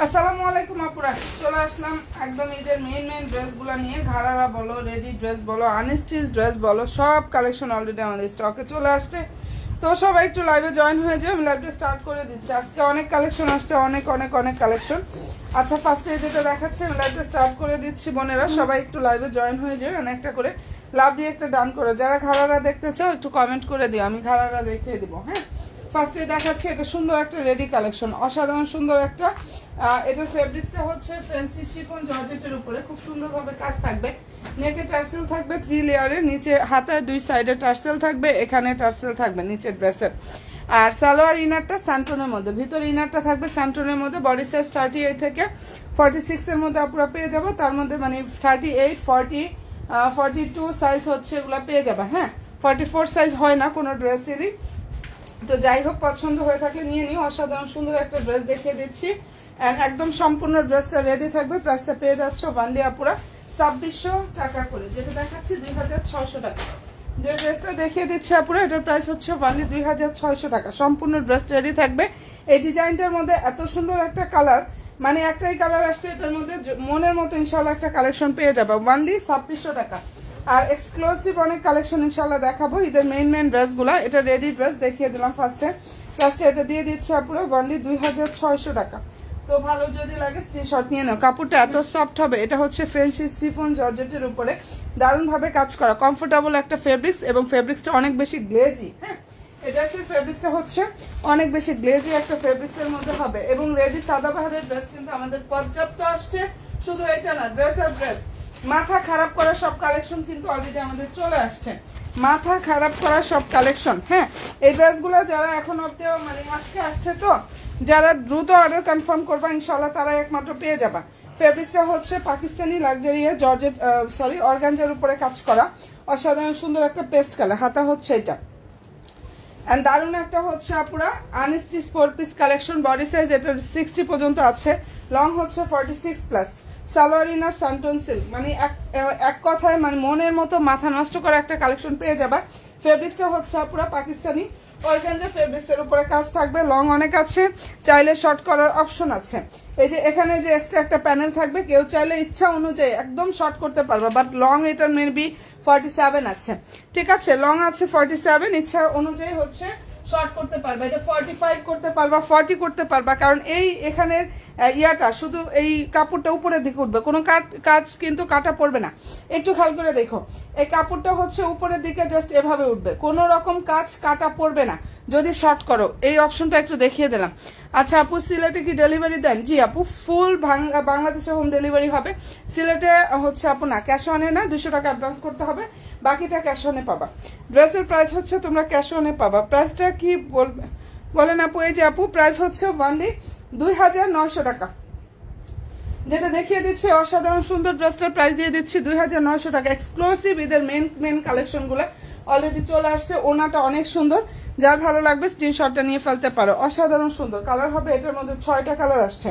আসসালামু আলাইকুম আপুরা, চলে আসলাম একদম ঈদের মেইন ড্রেসগুলো নিয়ে। ঘাড়ারা বলো, রেডি ড্রেস বলো, আনস্টিচ ড্রেস বলো, সব কালেকশন অলরেডি আমাদের স্টকে চলে আসছে। তো সবাই একটু লাইভে জয়েন হয়ে যায়, আমি লাইভটা স্টার্ট করে দিচ্ছি। আজকে অনেক কালেকশন আসছে, অনেক অনেক অনেক কালেকশন। আচ্ছা, ফার্স্টে যেটা দেখাচ্ছে আমি লাইভটা স্টার্ট করে দিচ্ছি। বোনেরা সবাই একটু লাইভে জয়েন হয়ে যায়, অনেকটা করে লাভ দিয়ে একটা ডান করো। যারা ঘাড়ারা দেখতে চাও একটু কমেন্ট করে দিও, আমি ঘাড়ারা দেখিয়ে দিব। হ্যাঁ, ফার্স্টে দেখাচ্ছি এটা সুন্দর একটা রেডি কালেকশন, অসাধারণ সুন্দর একটা। এটার ফেব্রিক্সটা হচ্ছে ফ্যান্সি শিফন জর্জেটের উপরে খুব সুন্দরভাবে কাজ থাকবে। নেকে টার্সেল থাকবে 3 লেয়ারের, নিচে হাতায় 2 সাইডে টার্সেল থাকবে, এখানে টার্সেল থাকবে নিচের ড্রেসের। আর সালোয়ার ইনারটা স্যান্টনের মধ্যে, ভিতরে ইনারটা থাকবে স্যান্টনের মধ্যে। বডি সাইজ 38 থেকে 46 এর মধ্যে আপনারা পেয়ে যাবো। তার মধ্যে মানে 38, 40, 42 সাইজ হচ্ছে এগুলো পেয়ে যাবে। হ্যাঁ, 44 সাইজ হয় না কোনো ড্রেসেরই। তো যাই হোক, পছন্দ হয়ে থাকলে নিয়ে নিও। অসাধারণ সুন্দর একটা ড্রেস দেখিয়ে দিচ্ছি, একদম সম্পূর্ণ ড্রেসটা রেডি থাকবে। প্রাইসটা পেয়ে যাচ্ছে বান্ডি আপুরা 2600 টাকা করে, যেটা দেখাচ্ছি 2600 টাকা। যে ড্রেসটা দেখিয়ে দিচ্ছি আপুরা, এটার প্রাইস হচ্ছে বান্ডি 2600 টাকা। সম্পূর্ণ ড্রেস রেডি থাকবে। এই ডিজাইনটার মধ্যে এত সুন্দর একটা কালার, মানে একটাই কালার আসছে এটার মধ্যে, মনের মতো ইনশাল্লাহ একটা কালেকশন পেয়ে যাবে। বান্ডি 2600 টাকা। আর এক্সক্লুসিভ অনেক কালেকশন ইনশাল্লাহ দেখাবো ঈদের মেইন ড্রেসগুলো। এটা রেডি ড্রেস দেখিয়ে দিলাম ফার্স্টে এটা দিয়ে দিচ্ছে আপুরা বান্ডি 2600 টাকা। তো ভালো যদি লাগে স্ক্রিনশট নিয়ে নাও। কাপড়টা এত সফট হবে, এটা হচ্ছে ফ্রেঞ্চি শিফন জর্জেটের উপরে দারুণভাবে কাজ করা, কমফোর্টেবল একটা ফেব্রিক্স, এবং ফেব্রিক্সটা অনেক বেশি গ্লেজি। হ্যাঁ, এটা ফেব্রিক্সটা হচ্ছে অনেক বেশি গ্লেজি একটা ফেব্রিক্সের মধ্যে হবে। এবং রেডি সাদাবাহারের ড্রেস কিন্তু আমাদের পর্যাপ্ত আসছে, শুধু এটা না, ড্রেস আর ড্রেস। মাথা খারাপ করা সব কালেকশন কিন্তু অলরেডি আমাদের চলে আসছে, মাথা খারাপ করা সব কালেকশন। হ্যাঁ, এই ড্রেসগুলো যারা এখন অব্দি মানে আজকে আসছে, তো যারা দ্রুত অর্ডার কনফার্ম করবা ইনশাল্লাহ তারা একমাত্র পেয়ে যাবা। ফেব্রিক্সটা হচ্ছে পাকিস্তানি লাক্সারিয়া জর্জেট অর্গানজার উপরে কাজ করা, অসাধারণ সুন্দর একটা পেস্ট কালার। হাতা হচ্ছে এটা, এন্ড দারুণ একটা হচ্ছে আপুরা unstitch 4 piece collection. Body size এটা 60 পর্যন্ত আছে, লং হচ্ছে 46 প্লাস। সালোয়ার ইনার সান্টন সিল্ক, মানে এক কথায় মানে মনের মতো মাথা নষ্ট করা একটা কালেকশন পেয়ে যাবা। ফেব্রিক্সটা হচ্ছে পুরো পাকিস্তানি অর্গানজা ফেব্রিক্সের উপরে কাজ থাকবে। লং অনেক আছে, চাইলে শর্ট করার অপশন আছে। এই যে এখানে যে এক্সট্রা একটা প্যানেল থাকবে, কেউ চাইলে ইচ্ছা অনুযায়ী একদম শর্ট করতে পারবে, বাট লং এটার মেবি 47 আছে। ঠিক আছে, লং আছে 47, ইচ্ছা অনুযায়ী হচ্ছে শর্ট করতে পারবা। এটা 45 করতে পারবা, 40 করতে পারবা, কারণ এই এখানের ইয়াটা শুধু এই কাপড়টা উপরের দিকে উঠবে, কোনো কাজ কিন্তু কাটা পড়বে না। একটু খেয়াল করে দেখো, এই কাপড়টা হচ্ছে উপরের দিকে জাস্ট এভাবে উঠবে, কোনো রকম কাজ কাটা পড়বে না যদি শর্ট করো। এই অপশনটা একটু দেখিয়ে দিলাম। আচ্ছা আপু, সিলেটে কি ডেলিভারি দেন? জি আপু, ফুল বাংলাদেশে হোম ডেলিভারি হবে। সিলেটে হচ্ছে আপু না, ক্যাশ অনে না, 200 টাকা অ্যাডভান্স করতে হবে, বাকিটা ক্যাশ অনে পাবা। ড্রেসের প্রাইস হচ্ছে তোমরা ক্যাশ অনে পাবা। প্রাইসটা কি বলেন আপু? এই যে আপু, প্রাইস হচ্ছে অনলি 2900 টাকা। যেটা দেখিয়ে দিচ্ছে অসাধারণ সুন্দর ড্রেসটার প্রাইস দিয়ে দিচ্ছি 2900 টাকা। এক্সক্লুসিভ ঈদের মেন কালেকশনগুলো অলরেডি চলে আসছে। ওনাটা অনেক সুন্দর, যার ভালো লাগবে স্ক্রিনশটটা নিয়ে ফেলতে পারো। অসাধারণ সুন্দর কালার হবে, এটার মধ্যে 6টা কালার আসছে।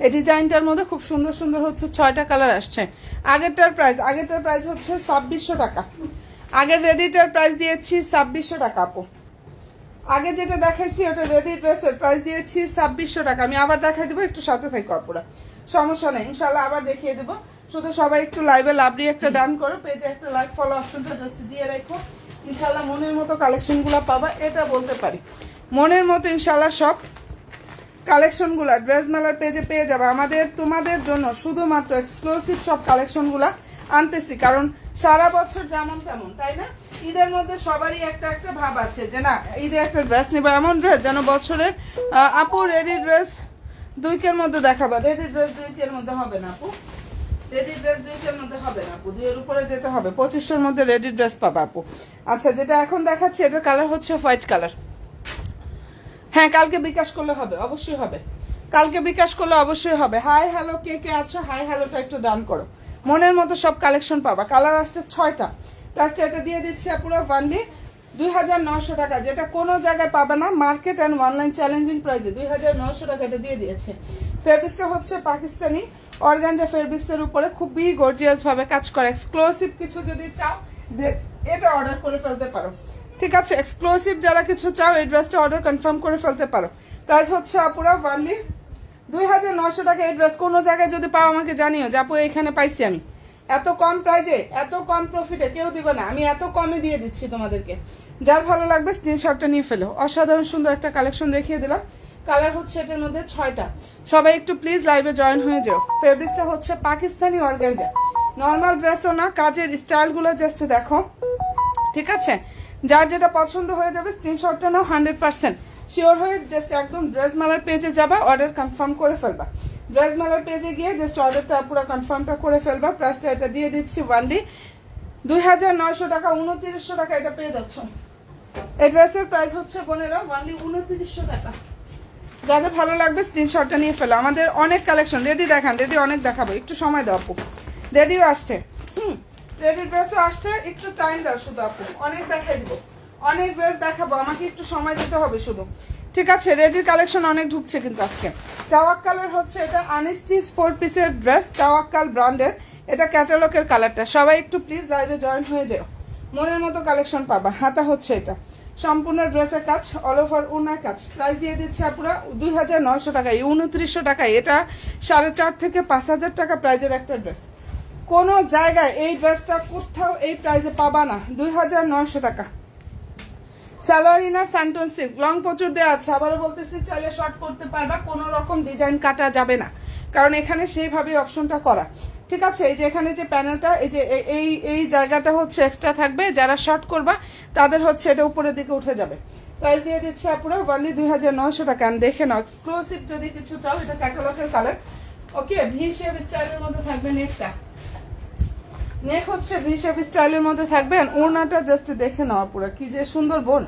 এই ডিজাইনটার মধ্যে খুব সুন্দর সুন্দর হচ্ছে 6টা কালার আসছে। আগেরটার প্রাইস হচ্ছে 2600 টাকা। আগের রেডিটার প্রাইস দিয়েছি 2600 টাকা আপু। আগে যেটা দেখাইছি ওটা রেডি ড্রেসের প্রাইস দিয়েছি 2600 টাকা। আমি আবার দেখাই দেবো, একটু সাথে থাকো আপুরা, সমস্যা নেই, ইনশাল্লাহ আবার দেখিয়ে দেবো। শুধু সবাই একটু লাইভে লাভলি একটা ডান করো, পেজে একটা লাইক ফলো অপশনটা জাস্ট দিয়ে রাখো। ইনশাল্লাহ মনের মতো কালেকশনগুলো পাবা, এটা বলতে পারি। মনের মতো ইনশাল্লাহ সব কালেকশনগুলো ড্রেস মেলার পেজে পেয়ে যাবে। আমাদের তোমাদের জন্য শুধুমাত্র এক্সক্লুসিভ সব কালেকশনগুলো আনতেছি, কারণ সারা বছর যেমন তেমন, তাই না? ঈদের মধ্যে সবারই একটা একটা ভাব আছে যে না ঈদে একটা ড্রেস নিবো, এমন ড্রেস যেন বছরের। আপু রেডি ড্রেস 2 মধ্যে দেখাবা। রেডি ড্রেস 2 মধ্যে হবে না আপু, রেডি ড্রেস 2 মধ্যে হবে না আপু, 2 উপরে যেতে হবে। 2500 মধ্যে রেডি ড্রেস পাবা আপু। আচ্ছা, যেটা এখন দেখাচ্ছি এটার কালার হচ্ছে হোয়াইট কালার। হ্যাঁ, কালকে বিকাশ করলে হবে, অবশ্যই হবে, কালকে বিকাশ করলে অবশ্যই হবে। হাই হ্যালো, কে কে আছো? হাই হ্যালোটা একটু ডান করো। মনের মতো সব কালেকশন পাবা। কালার আসছে 6টা। প্লাসটা এটা দিয়ে দিচ্ছি পুরো বান্ডি 2900 টাকা, যেটা কোনো জায়গায় পাবে না। মার্কেট অ্যান্ড অনলাইন চ্যালেঞ্জিং প্রাইসে 2900 টাকা এটা দিয়ে দিয়েছে। ফেব্রিক্সটা হচ্ছে পাকিস্তানি অর্গানজা ফেব্রিক্সের উপরে খুবই গর্জিয়াস ভাবে কাজ করে। এক্সক্লুসিভ কিছু যদি চাও এটা অর্ডার করে ফেলতে পারো। ঠিক আছে, এক্সক্লুসিভ যারা কিছু চাও এই ড্রেসটা অর্ডার কনফার্ম করে ফেলতে পারো। প্রাইস হচ্ছে পুরো অনলি 2900 টাকা এই ড্রেস কোনো জায়গায় যদি পাও আমাকে জানিও যে আপু এখানে পাইছি আমি। এত কম প্রাইজে এত কম প্রফিটে কেউ দিবে না, আমি এত কমে দিয়ে দিচ্ছি তোমাদেরকে। যার ভালো লাগবে স্ক্রিনশটটা নিয়ে ফেলো। অসাধারণ সুন্দর একটা কালেকশন দেখিয়ে দিলাম। কালার হচ্ছে এটার মধ্যে 6টা। সবাই একটু প্লিজ লাইভে জয়েন হয়ে যাও। ফেব্রিক্সটা হচ্ছে পাকিস্তানি অর্গানজা, নর্মাল ড্রেসও না, কাজের স্টাইলগুলো জাস্ট দেখো, ঠিক আছে? যার যেটা পছন্দ হয়ে যাবে স্ক্রিনশটটা নাও, 100% শিওর হয়ে জাস্ট একদম ড্রেস মেলার পেজে যাবা, অর্ডার কনফার্ম করে ফেলবা। ড্রেস মেলার পেজে গিয়ে জাস্ট অর্ডারটা পুরো কনফার্মটা করে ফেলবা। প্রাইসটা এটা দিয়ে দিচ্ছি ওয়ানলি 2900 টাকা, 2900 টাকা এটা পেয়ে যাচ্ছ। এই ড্রেসের প্রাইস হচ্ছে 15, ওয়ানলি 2900 টাকা। যাদের ভালো লাগবে স্ক্রিনশটটা নিয়ে ফেলো। আমাদের অনেক কালেকশন রেডি দেখান, রেডি অনেক দেখাবো, একটু সময় দাও আপু। রেডিও আসছে, রেডি ড্রেসও আসছে, একটু টাইম দাও শুধু আপু, অনেক দেখাই দিব, অনেক ড্রেস দেখাবো, আমাকে একটু সময় দিতে হবে শুধু, ঠিক আছে? রেডির কালেকশন অনেক ঢুকছে কিন্তু আজকে। টাওয়াক্কালের হচ্ছে এটা আনস্টিচ 4 পিসের ড্রেস, টাওয়াক্কাল ব্র্যান্ডের, এটা ক্যাটালগের কালারটা। সবাই একটু প্লিজ লাইভে জয়েন হয়ে যাও, মনের মতো কালেকশন পাবা। হাতা হচ্ছে এটা সম্পূর্ণ ড্রেসের কাজ, অল ওভার উনার কাজ। প্রাইস দিয়ে দিচ্ছে আপুরা 2900 টাকায়, 2900 টাকায়। এটা 4.5 থেকে 5000 টাকা প্রাইজের একটা ড্রেস। কোনো জায়গায় এই ড্রেসটা কোথাও এই প্রাইসে পাবা না। 2900 টাকা। সালোয়ার ইনার স্যান্টন সিল্ক, লং প্রচুর দেওয়া আছে, আবারও বলতেছি চাইলে শর্ট করতে পারবা, কোনো রকম ডিজাইন কাটা যাবে না, কারণ এখানে সেইভাবে অপশনটা করা, ঠিক আছে? এই যে এখানে যে প্যানেলটা, এই যে এই জায়গাটা হচ্ছে এক্সট্রা থাকবে, যারা শর্ট করবা তাদের হচ্ছে এটা উপরের দিকে উঠে যাবে। প্রাইস দিয়ে দিচ্ছে আপুরা ওনলি 2900 টাকা। দেখে নাও, এক্সক্লুসিভ যদি কিছু চাও, এটা ক্যাটালগের কালার। ওকে, ভি শেপ স্টাইলের মধ্যে থাকবে নেকটা, নেক হচ্ছে ভি শেপ স্টাইলের মধ্যে থাকবে। ওড়নাটা জাস্ট দেখে নাও পুরো, কি যে সুন্দর বোন,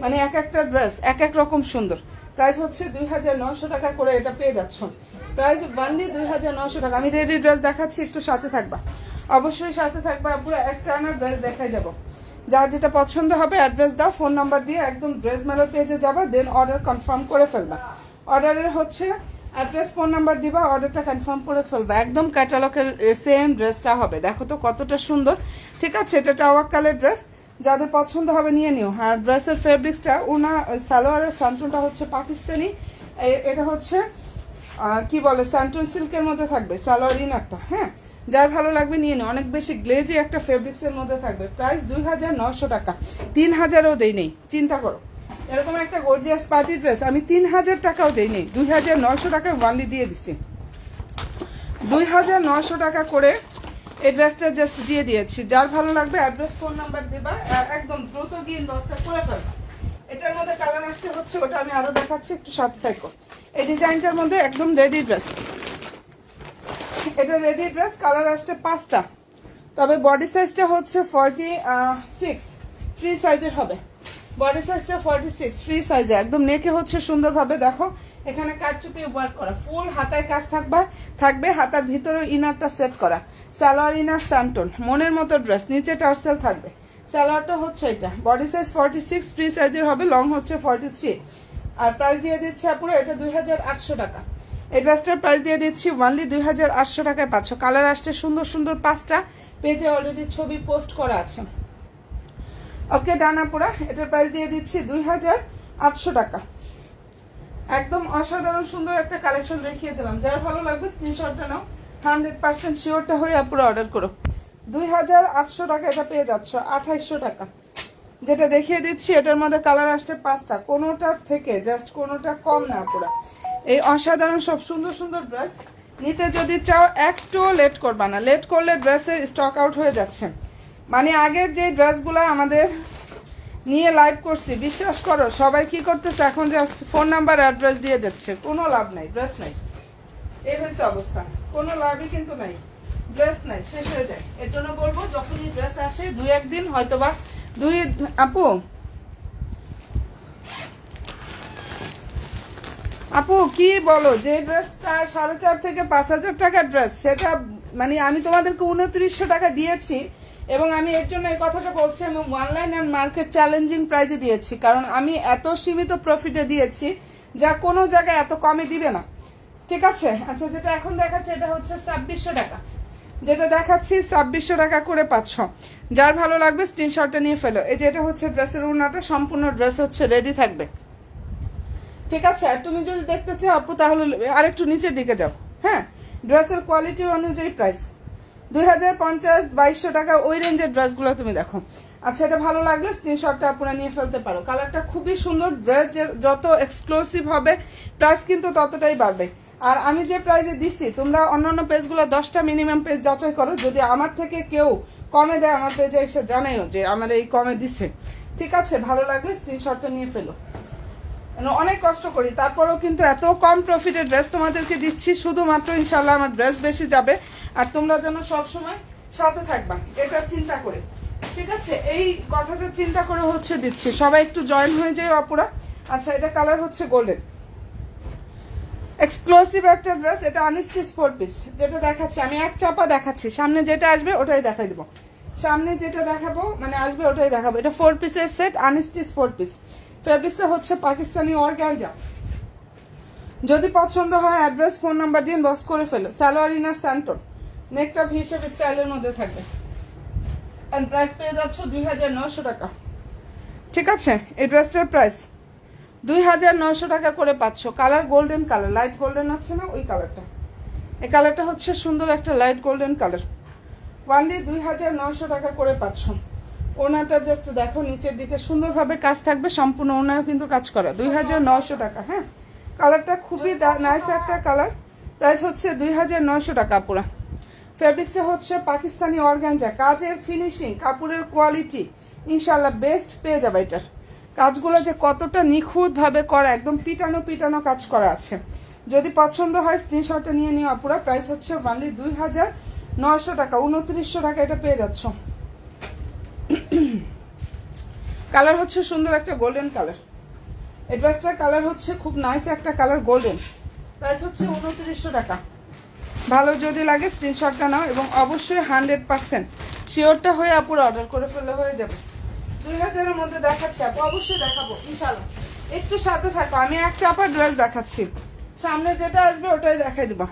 মানে এক একটা ড্রেস এক এক রকম সুন্দর। প্রাইস হচ্ছে 2900 টাকা করে এটা পেয়ে যাচ্ছ। প্রাইস ওনলি 2900 টাকা। আমি রেডি ড্রেস দেখাচ্ছি, একটু সাথে থাকবা, অবশ্যই সাথে থাকবা পুরো। একটা আনার ড্রেস দেখাই যাবো, যার যেটা পছন্দ হবে অ্যাড্রেস দাও, ফোন নাম্বার দিয়ে একদম ড্রেস মেলার পেজে যাবা, দেন অর্ডার কনফার্ম করে ফেলবা। অর্ডারের হচ্ছে অ্যাড্রেস ফোন নাম্বার দিবা, অর্ডারটা কনফার্ম করে ফেলবা। একদম ক্যাটালগের সেম ড্রেসটা হবে, দেখো তো কতটা সুন্দর, ঠিক আছে? এটা টাওয়াক্কালের ড্রেস, যাদের পছন্দ হবে নিয়ে নিও। আর ড্রেসের ফেব্রিক্সটা উনা, সালোয়ারের সান্টনটা হচ্ছে পাকিস্তানি, এটা হচ্ছে কি বলে স্যান্টন সিল্কের মধ্যে থাকবে সালোয়ার ইনারটা। হ্যাঁ, যার ভালো লাগবে নিয়ে নিও, অনেক বেশি গ্লেজি একটা ফেব্রিক্সের মধ্যে থাকবে। প্রাইস 2900 টাকা, 3000ও দেই নেই, চিন্তা করো। এরকম একটা গর্জিয়াস পার্টি ড্রেস আমি 3000 টাকাও দেই নেই, 2900 টাকায় ওয়ানলি দিয়ে দিছি। 2900 টাকা করে এই ড্রেসটা জাস্ট দিয়ে দিয়েছি। যার ভালো লাগবে অ্যাড্রেস ফোন নাম্বার দেবা, একদম দ্রুত গিয়ে ইনবক্সটা করে ফেলবা। এটার মধ্যে কালার আসতে হচ্ছে, ওটা আমি আরো দেখাচ্ছি, একটু সাথে থাকো। এই ডিজাইনটার মধ্যে একদম রেডি ড্রেস, এটা রেডি ড্রেস, কালার আসছে 5টা, তবে বডি সাইজটা হচ্ছে 46 ফ্রি সাইজের হবে। বডি সাইজটা 46 ফ্রি সাইজে, একদম নেকে হচ্ছে সুন্দরভাবে দেখো এখানে কাটচুপি ওয়ার্ক করা, ফুল হাতায় কাজ থাকবে, হাতার ভিতরে ইনারটা সেট করা, সালোয়ার ইনার স্যান্টন, মনের মতো ড্রেস, নিচে টার্সেল থাকবে। সালোয়ারটা হচ্ছে এটা, বডি সাইজ 46 ফ্রি সাইজের হবে, লং হচ্ছে 43। আর প্রাইস দিয়ে দিচ্ছে আপুরো এটা 2800 টাকা। এই ড্রেসটার প্রাইস দিয়ে দিচ্ছি ওনলি 2800 টাকায় পাচ্ছ। কালার আসছে সুন্দর সুন্দর 5টা, পেজে অলরেডি ছবি পোস্ট করা আছে। ওকে ডানা পুরা, এটার প্রাইস দিয়ে দিচ্ছি 2800 টাকা। একদম অসাধারণ সুন্দর একটা কালেকশন দেখিয়ে দিলাম, যার ভালো লাগবে স্ক্রিনশটটা নাও, 100% শিওরটা হয়ে আপুরা অর্ডার করো। 2800 টাকা এটা পেয়ে যাচ্ছ। 2800 টাকা যেটা দেখিয়ে দিচ্ছি, এটার মধ্যে কালার আসছে 5টা, কোনোটার থেকে জাস্ট কোনোটা কম না পুরা। এই অসাধারণ সব সুন্দর সুন্দর ড্রেস নিতে যদি চাও একটু লেট করবা না, লেট করলে ড্রেসের স্টক আউট হয়ে যাচ্ছে। মানে আগের যে ড্রেসগুলো আমাদের নিয়ে লাইভ করছি, বিশ্বাস করো সবাই কি করতেছে এখন, জাস্ট ফোন নাম্বার অ্যাড্রেস দিয়ে দিচ্ছে, কোনো লাভ নাই, ড্রেস নাই। এই হয়েছে অবস্থা, কোনো লাভই কিন্তু নাই, ড্রেস নাই, শেষ হয়ে যায়। এর জন্য বলবো যখনই ড্রেস আসে 2-1 দিন হয়তোবা আপু কি বলো, যে ড্রেস 4.5 থেকে 5000 টাকার ড্রেস, সেটা মানে আমি তোমাদেরকে 2900 টাকা দিয়েছি, এবং আমি এর জন্য এই কথাটা বলছি, আমি অনলাইন অ্যান্ড মার্কেট চ্যালেঞ্জিং প্রাইজে দিয়েছি, কারণ আমি এত সীমিত প্রফিটে দিয়েছি যা কোনো জায়গায় এত কমে দিবে না, ঠিক আছে? আচ্ছা, যেটা এখন দেখাচ্ছে এটা হচ্ছে 2600 টাকা, যেটা দেখাচ্ছি 2600 টাকা করে পাচ্ছ। যার ভালো লাগবে স্ক্রিনশটটা নিয়ে ফেলো। এই যে এটা হচ্ছে ড্রেসের ওড়নাটা, সম্পূর্ণ ড্রেস হচ্ছে রেডি থাকবে, ঠিক আছে। আর তুমি যদি দেখতে চাও আপু তাহলে আরেকটু নিচের দিকে যাও। হ্যাঁ, ড্রেসের কোয়ালিটি অনুযায়ী প্রাইস 2050, 2200 টাকা ওই রেঞ্জের ড্রেসগুলো তুমি দেখো। আচ্ছা, এটা ভালো লাগলে স্ক্রিনশটটা আপনারা নিয়ে ফেলতে পারো। কালারটা খুবই সুন্দর। ড্রেস যত এক্সক্লুসিভ হবে প্রাইস কিন্তু ততটাই বাড়বে। আর আমি যে প্রাইসে দিচ্ছি, তোমরা অন্যান্য পেজগুলো 10টা মিনিমাম পেজ যাচাই করো। যদি আমার থেকে কেউ কমে দেয় আমার পেজে এসে জানাইও যে আমার এই কমে দিছে। ঠিক আছে, ভালো লাগলে স্ক্রিনশটটা নিয়ে ফেলো। অনেক কষ্ট করি, তারপরেও কিন্তু এত কম প্রফিটের ড্রেস তোমাদেরকে দিচ্ছি, শুধুমাত্র ইনশাল্লাহ আমার ড্রেস বেশি যাবে আর তোমরা যেন সবসময় সাথে থাকবা, এটা চিন্তা করে। ঠিক আছে, এই কথাটা চিন্তা করে হচ্ছে দিচ্ছি। সবাই একটু জয়েন হয়ে যায় অপুরা। আচ্ছা, এটা কালার হচ্ছে গোল্ডেন, এক্সক্লুসিভ একটা ড্রেস। এটা আনস্টিচ 4 পিস যেটা দেখাচ্ছি আমি, এক চাপা দেখাচ্ছি। সামনে যেটা আসবে ওটাই দেখাই দেবো, সামনে যেটা দেখাবো মানে আসবে ওটাই দেখাবো। এটা 4 পিসের সেট, আনস্টিচ 4 পিস। ফেব্রিক্সটা হচ্ছে পাকিস্তানি অর্গানজা। যদি পছন্দ হয় অ্যাড্রেস ফোন নাম্বার দিয়ে বক্স করে ফেলো। সালোয়ার ইনার স্যান্টন, নেকটা ভি শেপ স্টাইলের মধ্যে থাকবে। এন্ড প্রাইস পেয়ে যাচ্ছ 2900 টাকা। ঠিক আছে, এই ড্রেসটার প্রাইস 2900 টাকা করে পাচ্ছ। Colour golden colour, light golden আছে না ওই কালারটা। এই কালারটা হচ্ছে সুন্দর একটা লাইট গোল্ডেন কালার। ওয়ানলি 2900 টাকা করে পাচ্ছ। ওনাটা জাস্ট দেখো, নিচের দিকে সুন্দরভাবে কাজ থাকবে, সম্পূর্ণ ওনাও কিন্তু কাজ করা। 2900 টাকা। হ্যাঁ, কালারটা খুবই নাইস একটা কালার। প্রাইস হচ্ছে 2900 টাকা পুরা। ফেব্রিক্সটা হচ্ছে পাকিস্তানি অর্গানজা। কাজের ফিনিশিং, কাপড়ের কোয়ালিটি ইনশাল্লাহ বেস্ট পেয়ে যাবে। এটার কাজগুলো যে কতটা নিখুঁতভাবে করা, একদম পিটানো পিটানো কাজ করা আছে। যদি পছন্দ হয় স্ক্রিনশটটা নিয়ে নিও আপুরা। প্রাইস হচ্ছে অনলি 2900 টাকা। 2900 টাকা এটা পেয়ে যাচ্ছ। কালার হচ্ছে সুন্দর একটা গোল্ডেন কালার। এই ড্রেসটার কালার হচ্ছে খুব নাইস একটা কালার, গোল্ডেন। প্রাইস হচ্ছে 2900 টাকা। ভালো যদি লাগে স্ক্রিনশটটা নাও এবং অবশ্যই 100% শিওরটা হয়ে আপুরা অর্ডার করে ফেললে হয়ে যাবে। 2000-এর মধ্যে দেখাচ্ছি আপু, অবশ্যই দেখাবো ইনশাল্লাহ। একটু সাথে থাকো, আমি এক চাপা ড্রেস দেখাচ্ছি। সামনে যেটা আসবে ওটাই দেখাই দেবো,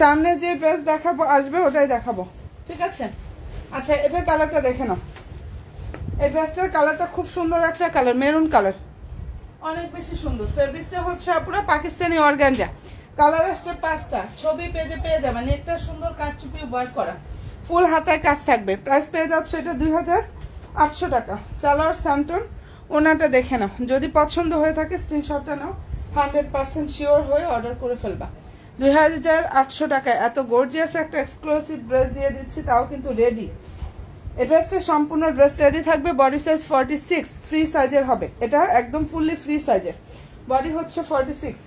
সামনে যে ড্রেস দেখাবো আসবে ওটাই দেখাবো। ঠিক আছে। আচ্ছা, এটার কালারটা দেখে নাও। এই ড্রেসটার কালারটা খুব সুন্দর একটা কালার, মেরুন কালার, অনেক বেশি সুন্দর। ফেব্রিক্সটা হচ্ছে পুরো পাকিস্তানি অর্গানজা। কালার আসছে 5টা, ছবি পেজে পেয়ে যাবে। নেকটা সুন্দর কাটচুপি ওয়ার্ক করা, ফুল হাতায় কাজ থাকবে। প্রাইস পেয়ে যাচ্ছে এটা 2800 টাকা। সালোয়ার স্যান্টন, ওনাটা দেখে নাও। যদি পছন্দ হয়ে থাকে স্ক্রিনশটটা নাও, 100% শিওর হয়ে অর্ডার করে ফেলবা। 2800 টাকায় এত গর্জিয়াস একটা এক্সক্লুসিভ ড্রেস দিয়ে দিচ্ছি, তাও কিন্তু রেডি। এই ড্রেসটা সম্পূর্ণ ড্রেস রেডি থাকবে। বডি সাইজ 46, ফ্রি সাইজের হবে। এটা একদম ফুললি ফ্রি সাইজের, বডি হচ্ছে 46।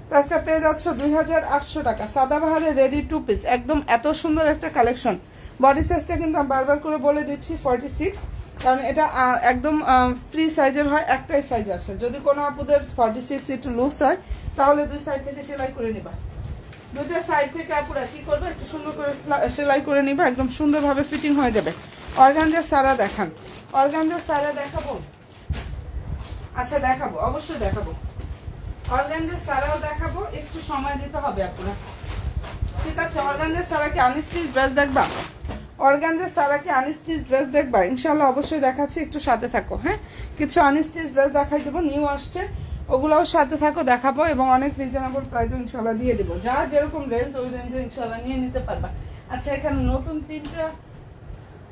প্রাইসটা পেয়ে যাচ্ছ 2800 টাকা। সাদাবাহারের রেডি 2 পিস, একদম এত সুন্দর একটা কালেকশন। বডি সাইজটা কিন্তু আমি বারবার করে বলে দিচ্ছি 46, কারণ এটা একদম ফ্রি সাইজের হয়, একটাই সাইজ আসে। যদি কোনো আপুদের 46 একটু লুজ হয় তাহলে 2 সাইড থেকে সেলাই করে নিবা। 2টা সাইড থেকে আপুরা কি করবে, একটু সুন্দর করে সেলাই করে নিবা, একদম সুন্দরভাবে ফিটিং হয়ে যাবে। অর্গানজার সারা দেখান, অর্গানজার সারা দেখাবো। আচ্ছা দেখাবো, অবশ্যই দেখাবো। অর্গানজার সারাও দেখাবো, একটু সময় দিতে হবে আপুরা। ঠিক আছে, অর্গানজার সারাকে আনস্টিচ ড্রেস দেখবা, অর্গানজার সারাকে আনস্টিচ ড্রেস দেখবা ইনশাল্লাহ, অবশ্যই দেখাচ্ছি, একটু সাথে থাকো। হ্যাঁ, কিছু আনস্টিচ ড্রেস দেখাই দেবো, নিউ আসছে, ওগুলোও সাথে থাকো, দেখাবো এবং অনেক রিজনেবল প্রাইসও ইনশাল্লাহ দিয়ে দেবো। যার যেরকম রেঞ্জ ওই রেঞ্জে ইনশাল্লাহ নিয়ে নিতে পারবা। আচ্ছা, এখানে নতুন 3টা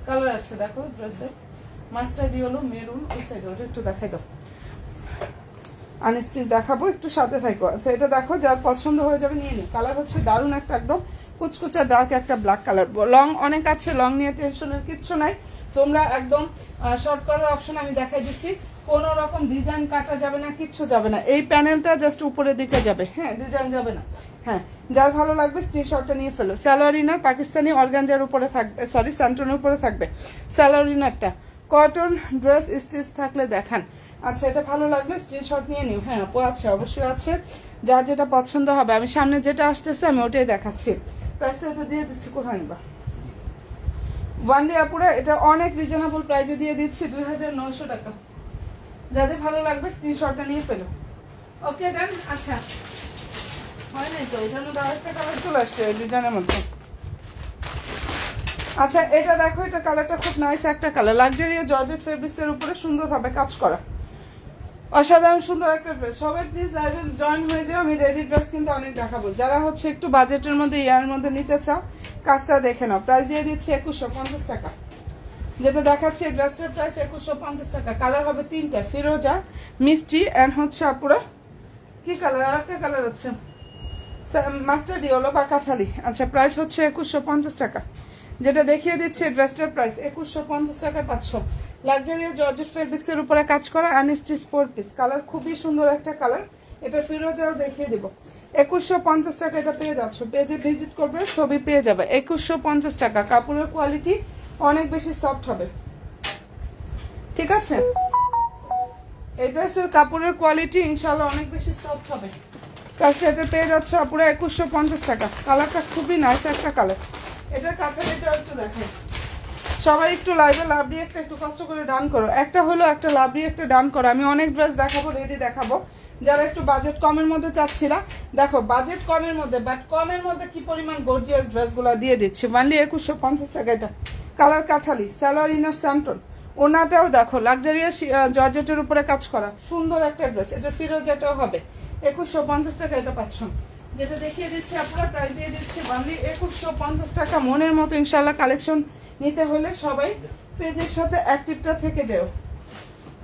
কালার আছে দেখো ড্রেসের, মাস্টার্ড ইয়েলো, মেরুন, ওই সাইডে ওটা একটু দেখাই দাও। আনস্টিচ দেখাবো, একটু সাথে থাকো। আচ্ছা, এটা দেখো, যার পছন্দ হয়ে যাবে নিয়ে নিও। কালার হচ্ছে দারুণ একটা, একদম কুচকুচা ডার্ক একটা ব্ল্যাক কালার। লং অনেক আছে, লং নিয়ে টেনশনের কিচ্ছু নাই। তোমরা একদম শর্ট করার অপশন আমি দেখাই দিচ্ছি, কোনো রকম ডিজাইন কাটা যাবে না, কিচ্ছু যাবে না। এই প্যানেলটা জাস্ট উপরের দিকে যাবে, হ্যাঁ, ডিজাইন যাবে না। হ্যাঁ, যার ভালো লাগবে স্ক্রিনশটটা নিয়ে ফেলো। সালোয়ার ইনার পাকিস্তানি অর্গানজার উপরে থাকবে, সরি স্যান্টনের উপরে থাকবে সালোয়ার ইনারটা। কটন ড্রেস স্টিচ থাকলে দেখান। আচ্ছা, এটা ভালো লাগলে স্ক্রিনশট নিয়ে নিও। হ্যাঁ আপু, আছে, অবশ্যই আছে, যার যেটা পছন্দ হবে। আমি সামনে যেটা আসতেছে আমি ওটাই দেখাচ্ছি। প্রাইসটা এটা দিয়ে দিচ্ছি, কোথায় নিবা ওয়ান ডে আপুরা, এটা অনেক রিজনেবল প্রাইসে দিয়ে দিচ্ছি 2900 টাকা। যাদের ভালো লাগবে স্ক্রিনশটটা নিয়ে ফেলো। ওকে ডান। আচ্ছা, হয় নাই তো, এটার মধ্যে আরেকটা কালার চলে আসছে ডিজাইনের মধ্যে। আচ্ছা, এটা দেখো, এটা কালারটা খুব নাইস একটা কালার, লাক্সারি জর্জেট ফেব্রিক্সের উপরে সুন্দরভাবে কাজ করা। অসাধারণ সুন্দর একটা ড্রেস। সবাই প্লিজ লাইভে জয়েন হয়ে যাও। আমি রেডি ড্রেস কিন্তু অনেক দেখাবো। যারা হচ্ছে একটু বাজেটের মধ্যে ইয়ারের মধ্যে নিতে চাও কাজটা দেখে নাও। প্রাইস দিয়ে দিচ্ছি 2150 টাকা। যেটা দেখাচ্ছি ড্রেসটার প্রাইস 2150 টাকা। কালার হবে তিনটা, ফিরোজা, মিষ্টি অ্যান্ড হচ্ছে আপুরা কি কালার, আর একটা কালার হচ্ছে মাস্টার্ড ইয়েলো বা কাঠালি। আচ্ছা, প্রাইস হচ্ছে 2150 টাকা। যেটা দেখিয়ে দিচ্ছে ড্রেসটার প্রাইস 2150 টাকায় 500। লাক্সারিয়াস জর্জেট ফেব্রিক্সের উপরে কাজ করা আনস্টিচ 4 পিস। কালার খুবই সুন্দর একটা কালার। এটা ফিরোজাও দেখিয়ে দিব। 2150 টাকা এটা পেয়ে যাচ্ছ। পেজে ভিজিট করবে, ছবি পেয়ে যাবে। 2150 টাকা। কাপড়ের কোয়ালিটি অনেক বেশি সফট হবে, ঠিক আছে? এই ড্রেসের কাপড়ের কোয়ালিটি ইনশাল্লাহ অনেক বেশি সফট হবে। কাজটা এটা পেয়ে যাচ্ছে পুরো 2150 টাকা। কালারটা খুবই নাইস একটা কালার। এটার কাঠালিটা একটু দেখো। সবাই একটু লাইভে লাভ দিয়ে একটু কষ্ট করে ডান করো। একটা হলো একটা লাভ দিয়ে একটা ডান করো। আমি অনেক ড্রেস দেখাবো, রেডি দেখাবো। যারা একটু বাজেট কমের মধ্যে চাচ্ছিলা, দেখো বাজেট কমের মধ্যে বাট কমের মধ্যে কি পরিমাণ গর্জিয়াস ড্রেসগুলো দিয়ে দিচ্ছি। অনলি 2150 টাকা। এটা কালার কাঠালি, সালোয়ার ইনার স্যান্টন। ওনাটাও দেখো লাক্সারিয়াস জর্জেটের উপরে কাজ করা সুন্দর একটা ড্রেস। এটা ফিরোজাটাও হবে 2150 টাকা। এটা পাচ্ছ। যেটা দেখিয়ে দিচ্ছি আপনারা প্রাইস দিয়ে দিচ্ছি অনলি 2150 টাকা। মনের মতো ইনশাল্লাহ কালেকশন নিতে হলে সবাই পেজের সাথে অ্যাক্টিভটা থেকে যাও।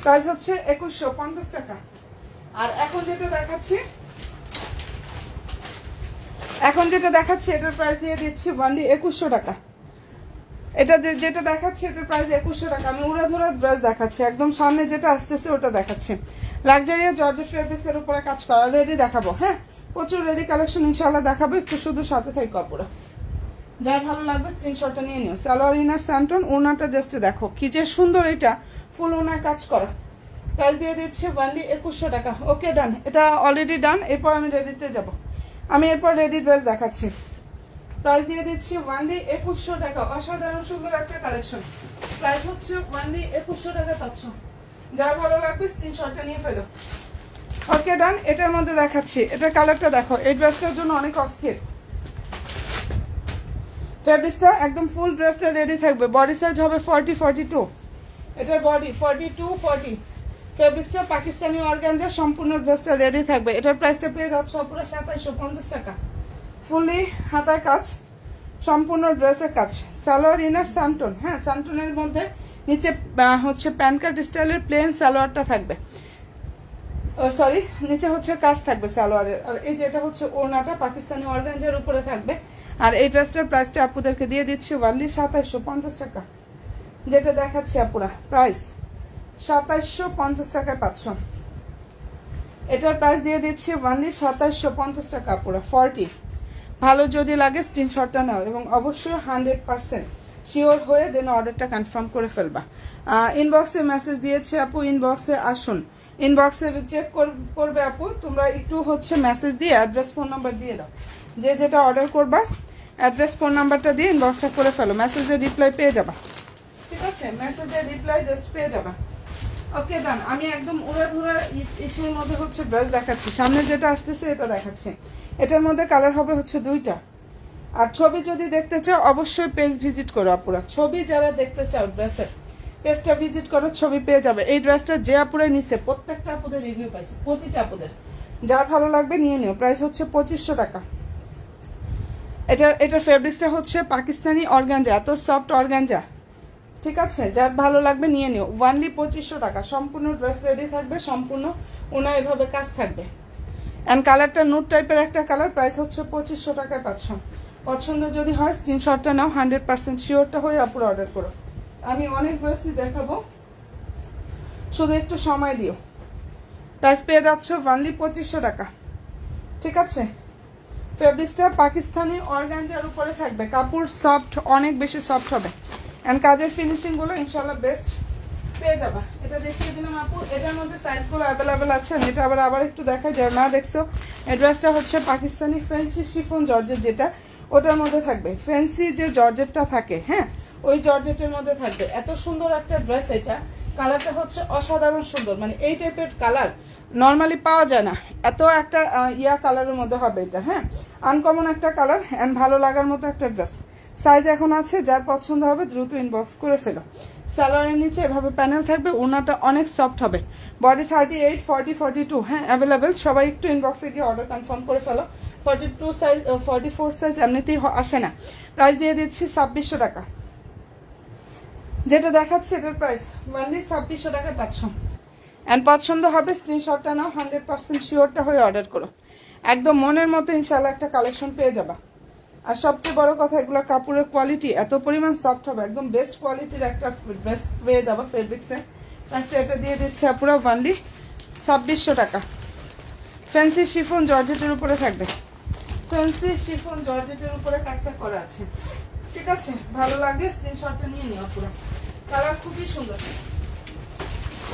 প্রাইস হচ্ছে 2150 টাকা। আর এখন যেটা দেখাচ্ছি এটার প্রাইস দিয়ে দিচ্ছি অনলি 2100 টাকা। এটা যেটা দেখাচ্ছি এটার প্রাইস 2100 টাকা। আমি উড়াধুরা ড্রেস দেখাচ্ছি, একদম সামনে যেটা আসতেছে ওটা দেখাচ্ছি। লাক্সারিয়াস জর্জেট ফেব্রিক্স এর উপরে কাজ করা রেডি দেখাবো। হ্যাঁ, প্রচুর রেডি কালেকশন ইনশাআল্লাহ দেখাবো। একটু শুধু সাথে থাকি কাপড়। যার ভালো লাগবে স্ক্রিনশটটা নিয়ে নিও। সালোয়ার ইনার স্যান্টন। ওনাটা জাস্ট দেখো কি যে সুন্দর। এটা ফুল ওনার কাজ করা। প্রাইস দিয়ে দিচ্ছি অনলি 2100 টাকা। ওকে ডান, এটা অলরেডি ডান। এরপর আমি রেডিতে যাব। আমি এরপর রেডি ড্রেস দেখাচ্ছি। প্রাইস দিয়ে দিচ্ছি অনলি 2100 টাকা। অসাধারণ সুন্দর একটা কালেকশন। প্রাইস হচ্ছে অনলি 2100 টাকা পাচ্ছ। যার ভালো লাগবে স্ক্রিনশটটা নিয়ে ফেলো। ওকে ডান। এটার মধ্যে দেখাচ্ছি, এটার কালারটা দেখো। এই ড্রেসটার জন্য অনেক অস্থির। ফেব্রিক্সটা একদম ফুল ড্রেসটা রেডি থাকবে। বডি সাইজ হবে 40 42। এটার বডি 42 40। ফেব্রিক্সটা পাকিস্তানি অর্গানজা। সম্পূর্ণ ড্রেসটা রেডি থাকবে। এটার প্রাইসটা পেয়ে যাচ্ছে পুরো 2750 টাকা। ফুলি হাতায় কাজ, সম্পূর্ণ ড্রেসের কাজ। সালোয়ার ইনার স্যান্টন। হ্যাঁ, স্যান্টনের মধ্যে নিচে হচ্ছে প্যান্টকাট স্টাইলের প্লেন সালোয়ারটা থাকবে। সরি, নিচে হচ্ছে কাজ থাকবে সালোয়ারের। আর এই যে এটা হচ্ছে ওড়নাটা পাকিস্তানি অর্গানজার উপরে থাকবে। আর এই ড্রেসটার প্রাইসটা আপুদেরকে দিয়ে দিচ্ছি অনলি 2750 টাকা। যেটা দেখাচ্ছি আপুরা প্রাইস 2750 টাকায় পাচ্ছ। এটার প্রাইস দিয়ে দিচ্ছি অনলি 2750 টাকা আপুরা। 40। ভালো যদি লাগে স্ক্রিনশটটা নাও এবং অবশ্যই 100% শিওর হয়ে দেন অর্ডারটা কনফার্ম করে ফেলবা। ইনবক্সে মেসেজ দিয়েছে আপু, ইনবক্সে আসুন। ইনবক্সে চেক করবে আপু। তোমরা একটু হচ্ছে মেসেজ দিয়ে অ্যাড্রেস ফোন নাম্বার দিয়ে দাও। যে যেটা অর্ডার করবা অ্যাড্রেস ফোন নাম্বারটা দিয়ে ইনবক্সটা করে ফেলো। মেসেজের রিপ্লাই পেয়ে যাবা, ঠিক আছে? মেসেজের রিপ্লাই জাস্ট পেয়ে যাবা। ওকে ডান। আমি একদম উড়াধুরা ইসের মধ্যে হচ্ছে ড্রেস দেখাচ্ছি। সামনে যেটা আসতেছে এটা দেখাচ্ছি। এটার মধ্যে কালার হবে হচ্ছে দুইটা। আর ছবি যদি দেখতে চাও অবশ্যই পেজ ভিজিট করো আপুরা। ছবি যারা দেখতে চাও ড্রেসের পেজটা ভিজিট করো, ছবি পেয়ে যাবে। এই ড্রেসটা যে আপুরাই নিচ্ছে প্রত্যেকটা আপুদের রিভিউ পাইছে, প্রতিটা আপুদের। যার ভালো লাগবে নিয়ে নিও। প্রাইস হচ্ছে 2500 টাকা। এটার ফেব্রিক্সটা হচ্ছে পাকিস্তানি অর্গানজা। এত সফট অর্গানজা, ঠিক আছে? যার ভালো লাগবে নিয়ে নিও। অনলি 2500 টাকা। সম্পূর্ণ ড্রেস রেডি থাকবে, সম্পূর্ণ ওনা এভাবে কাজ থাকবে। অ্যান্ড কালারটা নুট টাইপের একটা কালার। প্রাইস হচ্ছে 2500 টাকায় পাচ্ছ। পছন্দ যদি হয় স্ক্রিনশটটা নাও। 100% শিওরটা হয়ে আপুরা অর্ডার করো। আমি অনেক ড্রেসই দেখাবো, শুধু একটু সময় দিও। প্রাইস পেয়ে যাচ্ছ অনলি 2500 টাকা, ঠিক আছে? ফেব্রিক্সটা পাকিস্তানি অর্গানজার উপরে থাকবে। কাপড় সফট, অনেক বেশি সফট হবে। অ্যান্ড কাজের ফিনিশিংগুলো ইনশাল্লাহ বেস্ট পেয়ে যাবা। এটা দেখিয়ে দিলাম আপু। এটার মধ্যে সাইজগুলো অ্যাভেলেবেল আছে। আমি এটা আবার একটু দেখাই যারা না দেখছো। অ্যাড্রেসটা হচ্ছে পাকিস্তানি ফ্যান্সি শিফন জর্জেট, যেটা ওটার মধ্যে থাকবে। ফ্যান্সি যে জর্জেটটা থাকে, হ্যাঁ, ওই জর্জেটের মধ্যে থাকবে। এত সুন্দর একটা ড্রেস। এটা কালারটা হচ্ছে অসাধারণ সুন্দর। মানে এই টাইপের কালার নর্মালি পাওয়া যায় না। এত একটা ইয়া কালারের মধ্যে হবে এটা। হ্যাঁ, আনকমন একটা কালার অ্যান্ড ভালো লাগার মতো একটা ড্রেস। সাইজ এখন আছে, যার পছন্দ হবে দ্রুত ইনবক্স করে ফেলো। সালোয়ারের নিচে এভাবে প্যানেল থাকবে, ওনাটা অনেক সফট হবে। বডি 38, 40, 42 হ্যাঁ অ্যাভেলেবেল। সবাই একটু ইনবক্সে গিয়ে অর্ডার কনফার্ম করে ফেলো। 42 সাইজ 44 সাইজ এমনিতেই আসে না। প্রাইস দিয়ে দিচ্ছি 2600 টাকা। যেটা দেখাচ্ছি এটার প্রাইস অনলি 2600 টাকায় পাচ্ছ। অ্যান্ড পছন্দ হবে স্ক্রিনশটটা নাও, 100% শিওরটা হয়ে অর্ডার করো। একদম মনের মতো ইনশাল্লাহ একটা কালেকশন পেয়ে যাবা। আর সবচেয়ে বড় কথা, এগুলো কাপড়ের কোয়ালিটি এত পরিমাণ সফট হবে, একদম বেস্ট কোয়ালিটির একটা ড্রেস পেয়ে যাবা ফেব্রিক্সে। প্লাসে এটা দিয়ে দিচ্ছে পুরো অনলি 2600 টাকা। ফ্যান্সি শিফন জর্জেটের উপরে থাকবে, ফ্যান্সি শিফন জর্জেটের উপরে কাজটা করা আছে। ঠিক আছে, ভালো লাগে স্ক্রিনশটটা নিয়ে নিও পুরো। কালার খুবই সুন্দর।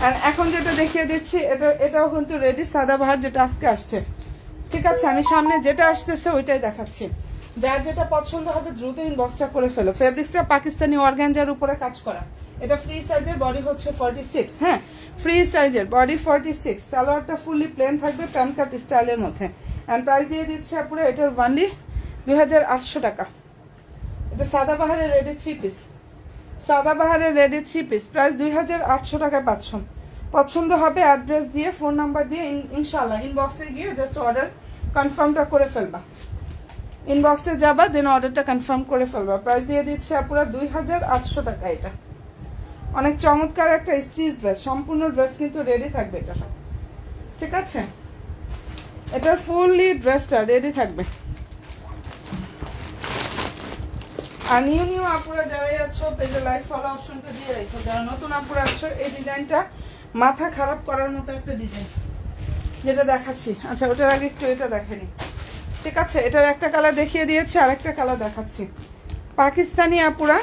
আর এখন যেটা দেখিয়ে দিচ্ছি এটাও কিন্তু রেডি সাদাবাহার, যেটা আজকে আসছে। ঠিক আছে, আমি সামনে যেটা আসতেছে ওইটাই দেখাচ্ছি। যার যেটা পছন্দ হবে দ্রুত ইনবক্সটা করে ফেলো। ফেব্রিক্সটা পাকিস্তানি অর্গানজার উপরে কাজ করা। এটা ফ্রি সাইজের, বডি হচ্ছে 46। হ্যাঁ ফ্রি সাইজের বডি 46। সালোয়ারটা ফুললি প্লেন থাকবে প্যান কাট স্টাইলের মধ্যে। অ্যান্ড প্রাইস দিয়ে দিচ্ছে পুরো এটার ওনলি 2800 টাকা। এটা সাদাবাহারের রেডি 3 পিস, সাদাবাহারের রেডি 3 পিস, প্রাইস 2800 টাকায় পাচ্ছ। পছন্দ হবে অ্যাড্রেস দিয়ে ফোন নাম্বার দিয়ে ইনশাল্লাহ ইনবক্সে গিয়ে জাস্ট অর্ডার কনফার্মটা করে ফেলবা। ইনবক্সে যাবা, দেন অর্ডারটা কনফার্ম করে ফেলবা। প্রাইস দিয়ে দিচ্ছে পুরো 2800 টাকা। এটা অনেক চমৎকার একটা স্টিচ ড্রেস, সম্পূর্ণ ড্রেস কিন্তু রেডি থাকবে এটা সব। ঠিক আছে, এটার ফুললি ড্রেসটা রেডি থাকবে। আর নিউ আপুরা যারাই আছো পেজে লাইক ফলো অপশনটা দিয়ে রেখো। যারা নতুন আপুরা আছো, এই ডিজাইনটা মাথা খারাপ করার মতো একটা ডিজাইন যেটা দেখাচ্ছি। আচ্ছা ওটার আগে একটু এটা দেখেনি। ঠিক আছে, এটার একটা কালার দেখিয়ে দিয়েছি, আরেকটা কালার দেখাচ্ছি। পাকিস্তানি আপুরা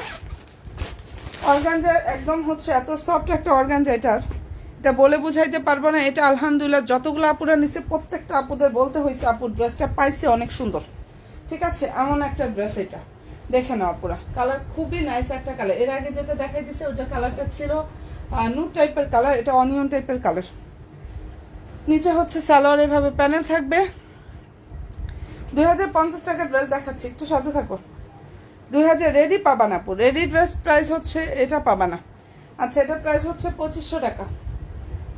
অর্গানজা, একদম হচ্ছে এত সফট একটা অর্গানজা। এটা বলে বুঝাইতে পারবো না। এটা আলহামদুলিল্লাহ যতগুলো আপুরা নিছে প্রত্যেকটা আপুদের বলতে হয়েছে আপুর ড্রেসটা পাইছে অনেক সুন্দর। ঠিক আছে, এমন একটা ড্রেস এটা দেখে নাও পুরা। কালার খুবই নাইস একটা কালার। এর আগে যেটা দেখাই দিছে ওটা কালারটা ছিল নুড টাইপের কালার, এটা অনিয়ন টাইপের কালার। নিচে হচ্ছে সালোয়ার এভাবে প্যানেল থাকবে। 2050 টাকার ড্রেস দেখাচ্ছি, একটু সাথে থাকো। 2000 রেডি পাবা না, রেডি ড্রেস প্রাইস হচ্ছে এটা পাবা না। আচ্ছা এটার প্রাইস হচ্ছে 2500 টাকা।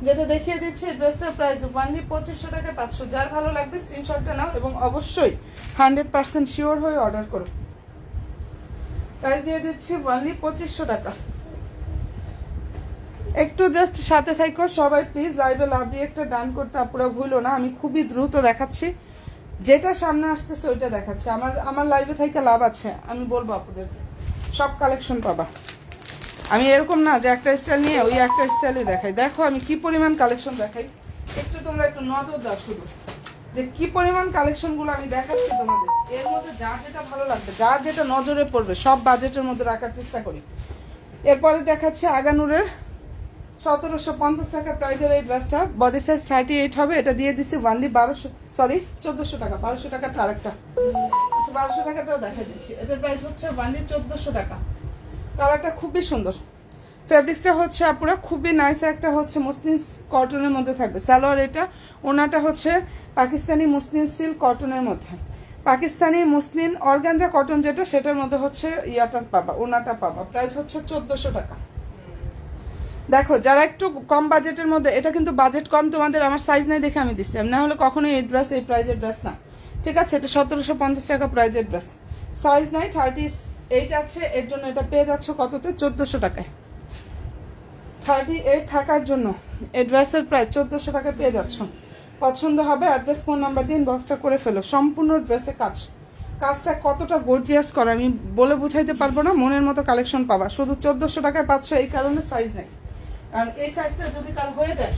যেটা দেখিয়ে দিচ্ছে ড্রেসটার প্রাইস অনলি 2500 টাকা পাচ্ছ। যার ভালো লাগবে স্ক্রিনশটটা নাও এবং অবশ্যই 100% শিওর হয়ে অর্ডার করো। প্রাইস দিয়ে দিচ্ছি অনলি 2500 টাকা। একটু জাস্ট সাথে থাকো সবাই প্লিজ। লাইভে লাভ রিয়েক্টটা ডান করতে আপুরা ভুলো না। আমি খুবই দ্রুত দেখাচ্ছি, যেটা সামনে আসতেছে ওইটা দেখাচ্ছি। আমার লাইভে থেকে লাভ আছে, আমি বলবো আপনাদের সব কালেকশন পাবা। আমি এরকম না যে একটা স্টাইল নিয়ে ওই একটা স্টাইলে দেখাই। দেখো আমি কি পরিমাণ কালেকশন দেখাই, একটু তোমরা একটু নজর দাও শুধু যে কি পরিমাণ কালেকশনগুলো আমি দেখাচ্ছি তোমাদের। এর মধ্যে যার যেটা ভালো লাগবে, যার যেটা নজরে পড়বে সব বাজেটের মধ্যে রাখার চেষ্টা করি। এরপরে দেখাচ্ছি আগানুরের 1750 টাকা প্রাইসের এই ড্রেসটা। বডি সাইজ 38 হবে। এটা দিয়ে দিচ্ছি অনলি 1400 টাকা। 1200 টাকাটা আরেকটা, 1200 টাকাটাও দেখা দিচ্ছি। এটার প্রাইস হচ্ছে অনলি 1400 টাকা। কালারটা খুবই সুন্দর। ফেব্রিক্সটা হচ্ছে আপুরা খুবই নাইস একটা হচ্ছে মসলিন কটনের মধ্যে থাকবে। সালোয়ার এটা, ওনাটা হচ্ছে পাকিস্তানি মুসলিন সিল্ক কটনের মধ্যে। পাকিস্তানি মুসলিন অর্গানজা কটন যেটা, সেটার মধ্যে হচ্ছে ইয়াটা পাবা, ওনাটা পাবা। প্রাইস হচ্ছে 1400 টাকা। দেখো যারা একটু কম বাজেটের মধ্যে, এটা কিন্তু বাজেট কম তোমাদের, আমার সাইজ নাই দেখে আমি দিচ্ছি, না হলে কখনোই এই ড্রেস এই প্রাইজের ড্রেস না। ঠিক আছে, এটা 1750 টাকা প্রাইজের ড্রেস। সাইজ নাই 38 আছে, এর জন্য এটা পেয়ে যাচ্ছ কততে? 1400 টাকায়। 38 থাকার জন্য এই ড্রেসের প্রাইস 1400 টাকায় পেয়ে যাচ্ছ। পছন্দ হবে অ্যাড্রেস ফোন নাম্বার দিয়ে ইনবক্সটা করে ফেলো। সম্পূর্ণ ড্রেসে কাজটা কতটা গর্জিয়াস করা আমি বলে বুঝাইতে পারবো না। মনের মতো কালেকশন পাবা। শুধু 1400 টাকায় পাচ্ছ এই কারণে সাইজ নেই। কারণ এই সাইজটা যদি কারো হয়ে যায়,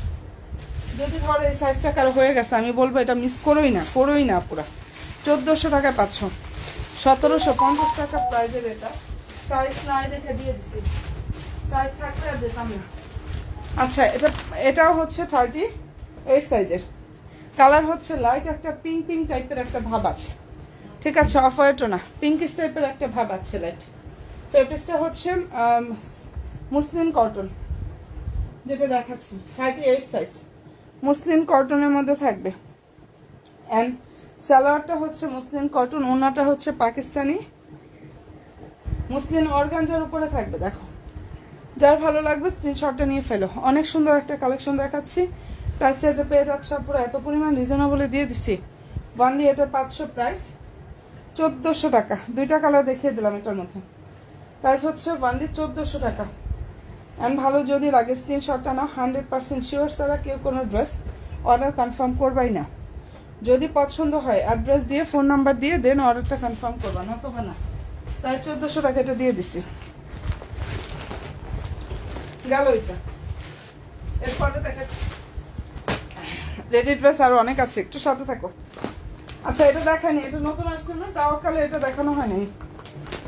যদি ধরো এই সাইজটা কারো হয়ে গেছে, আমি বলবো এটা মিস করোই না পুরা। 1400 টাকায় পাচ্ছ। 1750 টাকা প্রাইজের এটা। সাইজ নাই দেখে দিয়ে দিছি, সাইজ থাকলে আর দিতাম না। আচ্ছা এটাও হচ্ছে 38 সাইজের। কালার হচ্ছে লাইট একটা পিঙ্ক টাইপের একটা ভাব আছে। ঠিক আছে, অফ হোয়াইটও না, পিঙ্কিশ টাইপের একটা ভাব আছে লাইট। ফেব্রিক্সটা হচ্ছে মুসলিন কটন, যেটা দেখাচ্ছি 38 সাইজ মুসলিন কটনের মধ্যে থাকবে। অ্যান্ড সালোয়ারটা হচ্ছে মুসলিন কটন, ওনাটা হচ্ছে পাকিস্তানি মুসলিন অর্গানজার উপরে থাকবে। দেখো যার ভালো লাগবে স্ক্রিনশটটা নিয়ে ফেলো। অনেক সুন্দর একটা কালেকশন দেখাচ্ছি। প্রাইসটা এটা পেয়ে যাচ্ছে পুরো এত পরিমাণ রিজনেবলে দিয়ে দিছি। ওয়ানলি এটা 500 প্রাইস, 1400 টাকা। দুইটা কালার দেখিয়ে দিলাম এটার মধ্যে। প্রাইস হচ্ছে ওয়ানলি 1400 টাকা। অ্যান্ড ভালো যদি লাগে স্ক্রিনশটটা নাও। 100% শিওর ছাড়া কেউ কোনো ড্রেস অর্ডার কনফার্ম করবাই না। যদি পছন্দ হয় অ্যাড্রেস দিয়ে ফোন নাম্বার দিয়ে দেন অর্ডারটা কনফার্ম করবা, নতবা না। প্রায় 1400 টাকা এটা দিয়ে দিছি। গেল এটা। এরপরে দেখাচ্ছি রেডি ড্রেস আরো অনেক আছে, একটু সাথে থাকো। আচ্ছা এটা দেখায়নি, এটা নতুন আসছে না, তাওয়াক্কালে এটা দেখানো হয়নি।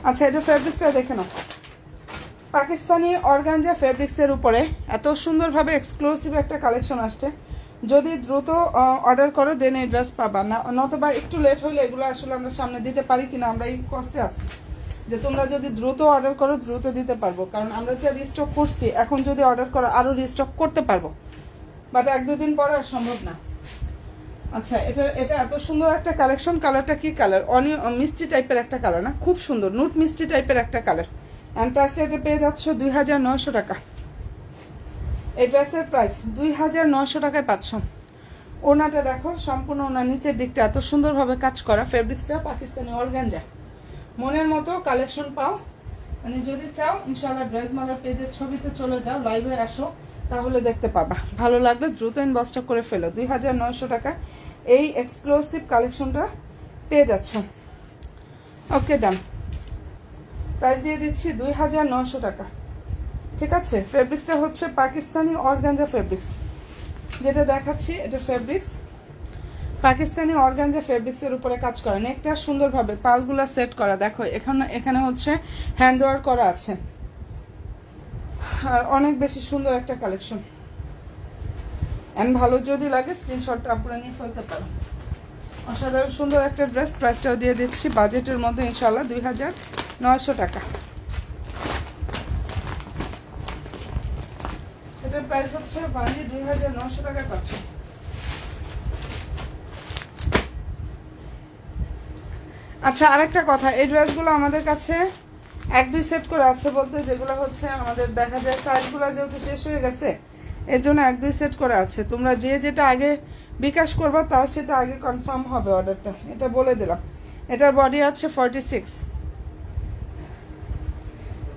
আচ্ছা এটা ফেব্রিক্সটা দেখে নাও। পাকিস্তানি অর্গানজা ফেব্রিক্সের উপরে এত সুন্দরভাবে এক্সক্লুসিভ একটা কালেকশন আসছে। যদি দ্রুত অর্ডার করো দেন এই ড্রেস পাবা না, নতবা একটু লেট হলে এগুলো আসলে আমরা সামনে দিতে পারি কিনা আমরা এই কষ্টে আছি যে তোমরা যদি দ্রুত অর্ডার করো দ্রুত দিতে পারবো, কারণ আমরা যে রিস্টক করছি এখন যদি অর্ডার করো আরও রিস্টক করতে পারবো, বাট 1-2 দিন পরে আর সম্ভব না। আচ্ছা এটা এত সুন্দর একটা কালেকশন। কালারটা কি কালার? মিষ্টি টাইপের একটা কালার না, খুব সুন্দর নুট মিষ্টি টাইপের একটা কালার। অ্যান্ড প্রাইসটা এটা পেয়ে যাচ্ছ 2900 টাকা। এই ড্রেসের প্রাইস 2900 টাকায় পাচ্ছ। ওনাটা দেখো, সম্পূর্ণ ওনার নিচের দিকটা এত সুন্দরভাবে কাজ করা। ফেব্রিক্সটা পাকিস্তানি অর্গানজা। মনের মতো কালেকশন পাও, মানে যদি চাও ইনশাআল্লাহ ড্রেস মালার পেজের ছবিতে চলে যাও, লাইভে আসো, তাহলে দেখতে পাবা। ভালো লাগলে দ্রুত ইনবক্সটা করে ফেলো। 2900 টাকা এই এক্সক্লুসিভ কালেকশনটা পেয়ে যাচ্ছ। ওকে ডান। প্রাইস দিয়ে দিচ্ছি 2900 টাকা। ঠিক আছে, ফেব্রিক্সটা হচ্ছে পাকিস্তানি অর্গানজা ফেব্রিক্স। যেটা দেখাচ্ছি এটা ফেব্রিক্স পাকিস্তানি অর্গানজা ফেব্রিক্সের উপরে কাজ করা। নেকটা সুন্দরভাবে পালগুলা সেট করা, দেখো এখানে হচ্ছে হ্যান্ড ওয়ার্ক করা আছে। আর অনেক বেশি সুন্দর একটা কালেকশন। এন্ড ভালো যদি লাগে স্ক্রিনশটটা আপনারা নিয়ে ফেলতে পারো। অসাধারণ সুন্দর একটা ড্রেস। প্রাইসটাও দিয়ে দিচ্ছি বাজেটের মধ্যে ইনশাআল্লাহ 2900 টাকা। এটার প্রাইস হচ্ছে বাংলি 2900 টাকায় পাচ্ছ। আচ্ছা আরেকটা কথা, এই ড্রেসগুলো আমাদের কাছে 1-2 সেট করে আছে, বলতে যেগুলো হচ্ছে আমাদের দেখা যায় সাইজগুলো যেহেতু শেষ হয়ে গেছে এর জন্য 1-2 সেট করে আছে। তোমরা যে যেটা আগে বিকাশ করবা তার সেটা আগে কনফার্ম হবে অর্ডারটা, এটা বলে দিলাম। এটার বডি আছে 46,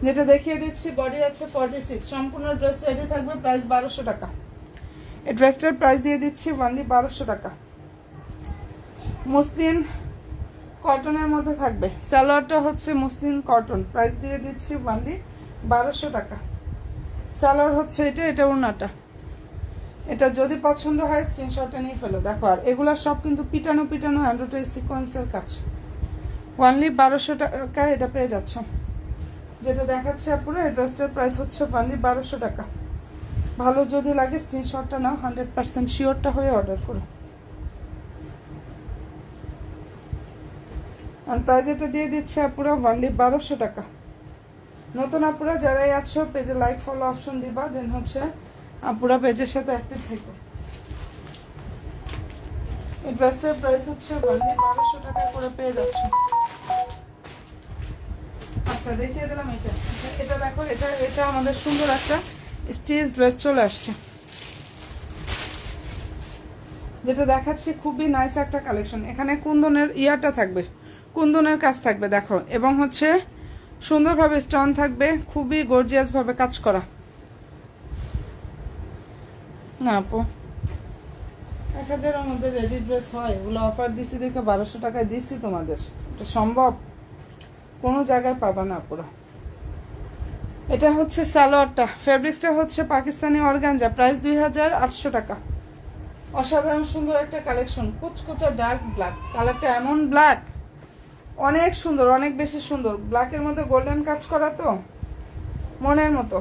যেটা দেখিয়ে দিচ্ছি বডি আছে 46। সম্পূর্ণ ড্রেস রেডি থাকবে। প্রাইস 1200 টাকা। এই ড্রেসটার প্রাইস দিয়ে দিচ্ছি অনলি 1200 টাকা। মসলিন কটনের মধ্যে থাকবে, সালোয়ারটা হচ্ছে মসলিন কটন। প্রাইস দিয়ে দিচ্ছি অনলি 1200 টাকা। সালোয়ার হচ্ছে এটা ওড়নাটা। এটা যদি পছন্দ হয় স্ক্রিনশটটা নিয়ে ফেলো। দেখো আর এগুলা সব কিন্তু পিটানো এমব্রয়ডারি সিকোয়েন্সের কাজ। অনলি 1200 টাকায় এটা পেয়ে যাচ্ছ। যেটা দেখাচ্ছে পুরো এই ড্রেসটার প্রাইস হচ্ছে অনলি 1200 টাকা। ভালো যদি লাগে স্ক্রিনশটটা নাও, 100% শিওরটা হয়ে অর্ডার করো। আর প্রাইস এটা দিয়ে দিচ্ছে আপুরা অনলি 1200 টাকা। নতুন আপুরা যারাই আছো পেজে লাইক ফলো অপশন দিবা, দেন হচ্ছে আপুরা পেজের সাথে অ্যাক্টিভ থাকবে। এই ড্রেসটার প্রাইস হচ্ছে অনলি 1200 টাকা করে পেয়ে যাচ্ছ। আচ্ছা দেখিয়ে দিলাম এটা। এটা দেখো, এটা আমাদের সুন্দর একটা স্টিচ ড্রেস চলে আসছে। যেটা দেখাচ্ছি খুবই নাইস একটা কালেকশন। এখানে কুন্দনের ইয়াটা থাকবে, কুন্দনের কাজ থাকবে দেখো, এবং হচ্ছে সুন্দরভাবে স্টোন থাকবে, খুবই গর্জিয়াস ভাবে কাজ করা। না আপু 1000-এর মধ্যে রেডি ড্রেস হয়? এগুলো অফার দিছি দেখে 1200 টাকায় দিছি তোমাদের। এটা সম্ভব? কোনো জায়গায় পাবা না পুরো। এটা হচ্ছে সালোয়ারটা, ফেব্রিক্সটা হচ্ছে পাকিস্তানি অর্গানজা। প্রাইস 2800 টাকা। অসাধারণ সুন্দর একটা কালেকশন। কুচকুচা ডার্ক ব্ল্যাক কালারটা, এমন ব্ল্যাক অনেক সুন্দর, অনেক বেশি সুন্দর। ব্ল্যাকের মধ্যে গোল্ডেন কাজ করা, তো মনের মতো।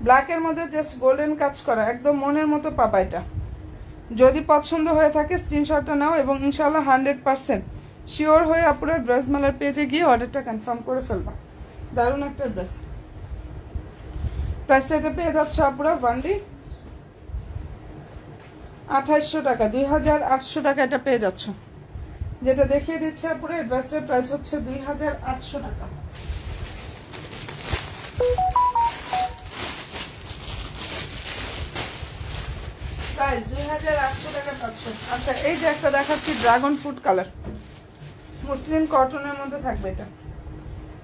ব্ল্যাকের মধ্যে জাস্ট গোল্ডেন কাজ করা, একদম মনের মতো পাবা এটা। যদি পছন্দ হয়ে থাকে স্ক্রিনশটটা নাও এবং ইনশাআল্লাহ 100% শিওর হয়ে আপনারা ড্রেস মেলার পেজে গিয়ে অর্ডারটা কনফার্ম করে ফেলবা। দারুণ একটা ড্রেস। প্রাইসটা এটা পেয়ে যাচ্ছে আপনারা অনলি 2800 টাকা। 2800 টাকা এটা পেয়ে যাচ্ছ। যেটা দেখিয়ে দিচ্ছে আপনারা এই ড্রেসটার প্রাইস হচ্ছে 2800 টাকা। প্রাইস 2800 টাকা পাচ্ছ। আচ্ছা এই যে একটা দেখাচ্ছি ড্রাগন ফ্রুট কালার, মুসলিম কটনের মধ্যে থাকবে এটা,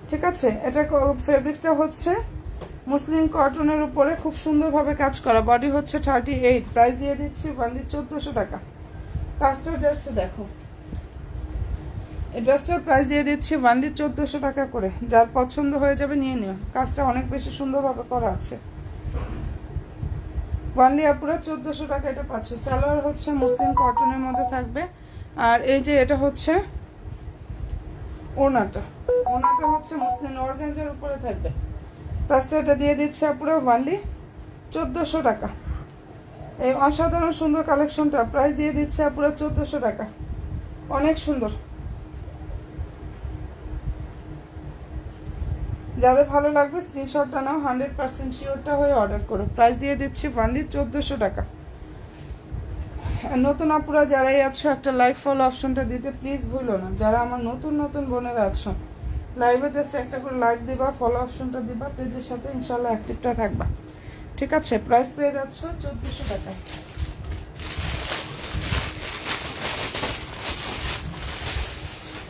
ঠিক আছে। এটা ফেব্রিক্সটা হচ্ছে মুসলিম কটনের উপরে খুব সুন্দরভাবে কাজ করা, বডি হচ্ছে 38, প্রাইস দিয়ে দিচ্ছি অনলি 1400 টাকা। কাজটা জাস্ট দেখো, এই ড্রেসটার প্রাইস দিয়ে দিচ্ছি অনলি 1400 টাকা করে। যার পছন্দ হয়ে যাবে নিয়ে নিও, কাজটা অনেক বেশি সুন্দরভাবে করা আছে। ওয়ানলি আপুরা 1400 টাকা এটা পাচ্ছ। সালোয়ার হচ্ছে মুসলিম কটনের মধ্যে থাকবে, আর এই যে এটা হচ্ছে ওড়নাটা, ওড়নাটা হচ্ছে মুসলিম অর্গানজার উপরে থাকবে। প্রাইসটা এটা দিয়ে দিচ্ছে আপুরা ওয়ানলি 1400 টাকা। এই অসাধারণ সুন্দর কালেকশনটা প্রাইস দিয়ে দিচ্ছে আপুরা 1400 টাকা, অনেক সুন্দর। যাদের ভালো লাগবে স্ক্রিনশটটা নাও, 100% শিওরটা হয়ে অর্ডার করো। প্রাইস দিয়ে দিচ্ছি অনলি 1400 টাকা। নতুন আপুরা যারাই আছো একটা লাইক ফলো অপশনটা দিতে প্লিজ ভুলো না। যারা আমার নতুন নতুন বোনেরা আছো লাইভে জাস্ট একটা করে লাইক দিবা, ফলো অপশনটা দিবা, পেজের সাথে ইনশাল্লাহ অ্যাক্টিভটা থাকবা, ঠিক আছে। প্রাইস পেয়ে যাচ্ছ 1400 টাকা।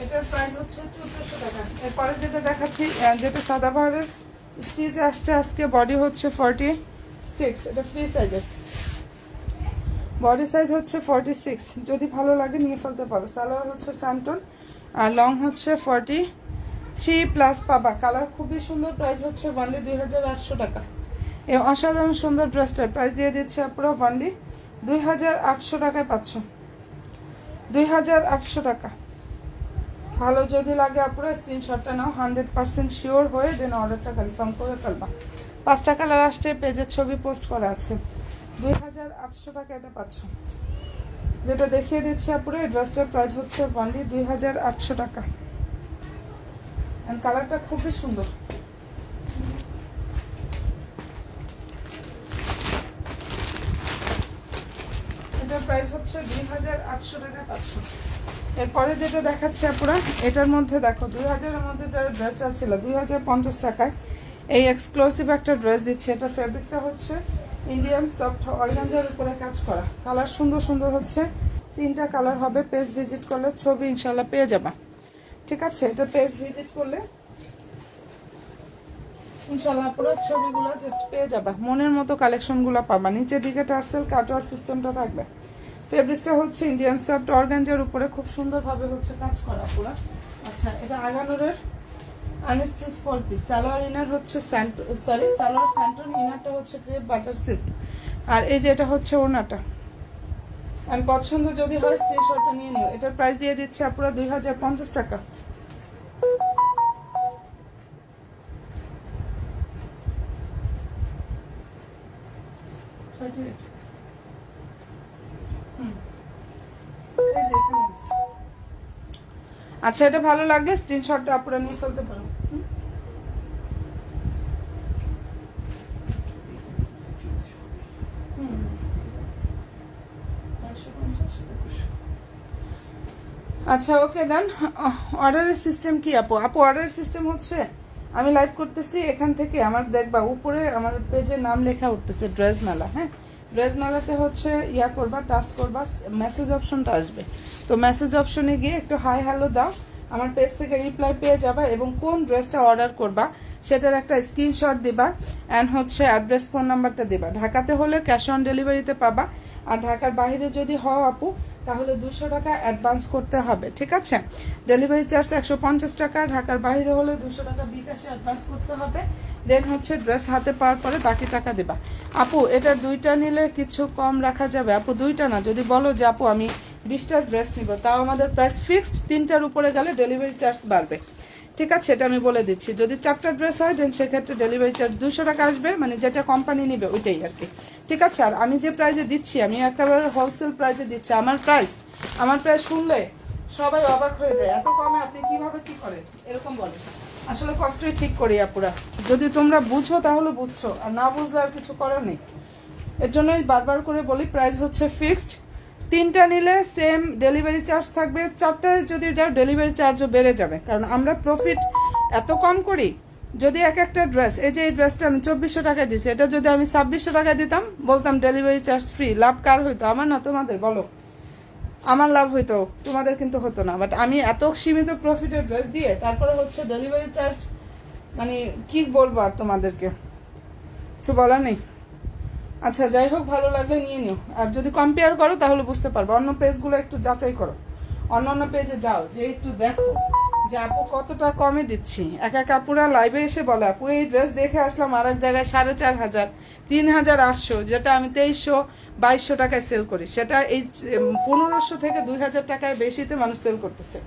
এটার প্রাইস হচ্ছে 1400 টাকা। এরপরে যেটা দেখাচ্ছি, যেটা সাদাবাহারের স্টিচে আসছে আজকে, বডি হচ্ছে 46, এটা ফ্রি সাইজের, বডি সাইজ হচ্ছে 46। যদি ভালো লাগে নিয়ে ফেলতে পারো। সালোয়ার হচ্ছে স্যান্টন, আর লং হচ্ছে 43+ পাবা। কালার খুবই সুন্দর, প্রাইস হচ্ছে অনলি 2800 টাকা। এই অসাধারণ সুন্দর ড্রেসটার প্রাইস দিয়ে দিচ্ছে আপনারা অনলি 2800 টাকায় পাচ্ছ, 2800 টাকা। ভালো যদি লাগে আপনারা স্ক্রিনশটটা নাও, 100% শিওর হয়ে দেন অর্ডারটা কনফার্ম করে ফেলবা। 5টা কালার আসছে, পেজের ছবি পোস্ট করা আছে। 2800 টাকা এটা পাচ্ছ। যেটা দেখিয়ে দিচ্ছে আপুরে, এই ড্রেসটার প্রাইস হচ্ছে অনলি 2800 টাকা। এন্ড কালারটা খুবই সুন্দর। এটার প্রাইস হচ্ছে 2800 টাকা পাচ্ছ। এরপরে যেটা দেখাচ্ছে আপুরা, এটার মধ্যে দেখো 2000 এর মধ্যে যারা ড্রেস চাচ্ছিল 2050 টাকায় এই এক্সক্লুসিভ একটা ড্রেস দিচ্ছে। এটার ফেব্রিক্সটা হচ্ছে ইন্ডিয়ান সফট অর্গানজার উপরে কাজ করা। কালার সুন্দর সুন্দর হচ্ছে, 3টা কালার হবে। পেজ ভিজিট করলে ছবি ইনশাল্লাহ পেয়ে যাবা, ঠিক আছে। এটা পেজ ভিজিট করলে ইনশাল্লাহ পুরো ছবিগুলো জাস্ট পেয়ে যাবা, মনের মতো কালেকশনগুলো পাবা। নিচের দিকে টার্সেল কাটওয়ার সিস্টেমটা থাকবে। ফেব্রিক্সটা হচ্ছে ইন্ডিয়ান সফট অর্গানজার উপরে খুব সুন্দরভাবে হচ্ছে কাজ করা পুরো। আচ্ছা এটা আগানোরের unstitch four piece. Salwar inner হচ্ছে সালোয়ার স্যান্টন, ইনারটা হচ্ছে ক্রেপ বাটার সিল্ক। আর এই যে এটা হচ্ছে ওড়নাটা। আর পছন্দ যদি হয় স্ক্রিনশটটা নিয়ে নিও। এটার প্রাইস দিয়ে দিচ্ছে আপুরা 2050 টাকা। আচ্ছা এটা ভালো লাগলে স্ক্রিনশটটা আপনারা নিয়ে ফেলতে পারো। আচ্ছা ওকে ডান। অর্ডারের সিস্টেম কি আপু? অর্ডারের সিস্টেম হচ্ছে আমি লাইভ করতেছি এখান থেকে, আমার দেখবা উপরে আমার পেজে নাম লেখা উঠতেছে ড্রেস মেলা। হ্যাঁ, ড্রেস মেলাতে হচ্ছে ইয়া করবা, টাচ করবা, মেসেজ অপশনটা আসবে। তো মেসেজ অপশনে গিয়ে একটু হাই হ্যালো দাও, আমার পেজ থেকে রিপ্লাই পেয়ে যাবা এবং কোন ড্রেসটা অর্ডার করবা সেটার একটা স্ক্রিনশট দিবা অ্যান্ড হচ্ছে অ্যাড্রেস ফোন নাম্বারটা দিবা। ঢাকাতে হলে ক্যাশ অন ডেলিভারিতে পাবা, আর ঢাকার বাইরে যদি হও আপু তাহলে 200 টাকা অ্যাডভান্স করতে হবে, ঠিক আছে। ডেলিভারি চার্জ 150 টাকা, ঢাকার বাইরে হলে 200 টাকা বিকাশে অ্যাডভান্স করতে হবে। দেন হচ্ছে ড্রেস হাতে পাওয়ার পরে বাকি টাকা দেবা। আপু এটা 2টা নিলে কিছু কম রাখা যাবে? আপু 2টা না, যদি বলো যে আপু আমি 20টা ড্রেস নিব তাও আমাদের প্রাইস ফিক্সড, 3টার উপরে গেলে ডেলিভারি চার্জ বাড়বে, ঠিক আছে। এটা আমি বলে দিচ্ছি। যদি 4টা ড্রেস হয় দেন সেক্ষেত্রে ডেলিভারি চার্জ 200 টাকা আসবে, মানে যেটা কোম্পানি নিবে ওইটাই আর কি, ঠিক আছে। আর আমি যে প্রাইসে দিচ্ছি আমি একেবারে হোলসেল প্রাইসে দিচ্ছি। আমার প্রাইস শুনলে সবাই অবাক হয়ে যায়, এত কমে আপনি কিভাবে কি করেন এরকম বলে। আসলে কষ্টই ঠিক করি আপুরা, যদি তোমরা বুঝো তাহলে বুঝছো, আর না বুঝলে আর কিছু করার নেই। এর জন্যই বারবার করে বলি প্রাইস হচ্ছে ফিক্সড। 3টা নিলে সেম ডেলিভারি চার্জ থাকবে, 4টায় যদি যাও ডেলিভারি চার্জও বেড়ে যাবে, কারণ আমরা প্রফিট এত কম করি যদি এক একটা ড্রেস, এই যে এই ড্রেসটা আমি 2400 টাকা দিচ্ছি, এটা যদি আমি 2600 টাকা দিতাম, বলতাম ডেলিভারি চার্জ ফ্রি, লাভ কার হইতো? আমার না তোমাদের? বলো, আমার লাভ হইতো, তোমাদের কিন্তু হতো না। বাট আমি এত সীমিত প্রফিটের ড্রেস দিয়ে তারপরে হচ্ছে ডেলিভারি চার্জ, মানে কি বলবো আর তোমাদেরকে, কিছু বলার নেই। আচ্ছা যাই হোক, ভালো লাগলে নিয়ে নিও। আর যদি কম্পেয়ার করো তাহলে বুঝতে পারবো, অন্য পেজগুলো একটু যাচাই করো, অন্য অন্য পেজে যাও, যে একটু দেখো যে আপু কতটা কমে দিচ্ছি। এক এক আপুরা লাইভে এসে বলে আপু এই ড্রেস দেখে আসলাম আর এক জায়গায় 4500, 3800, যেটা আমি 2300-2200 টাকায় সেল করি, সেটা এই 1500 থেকে 2000 টাকায় বেশিতে মানুষ সেল করতেছে।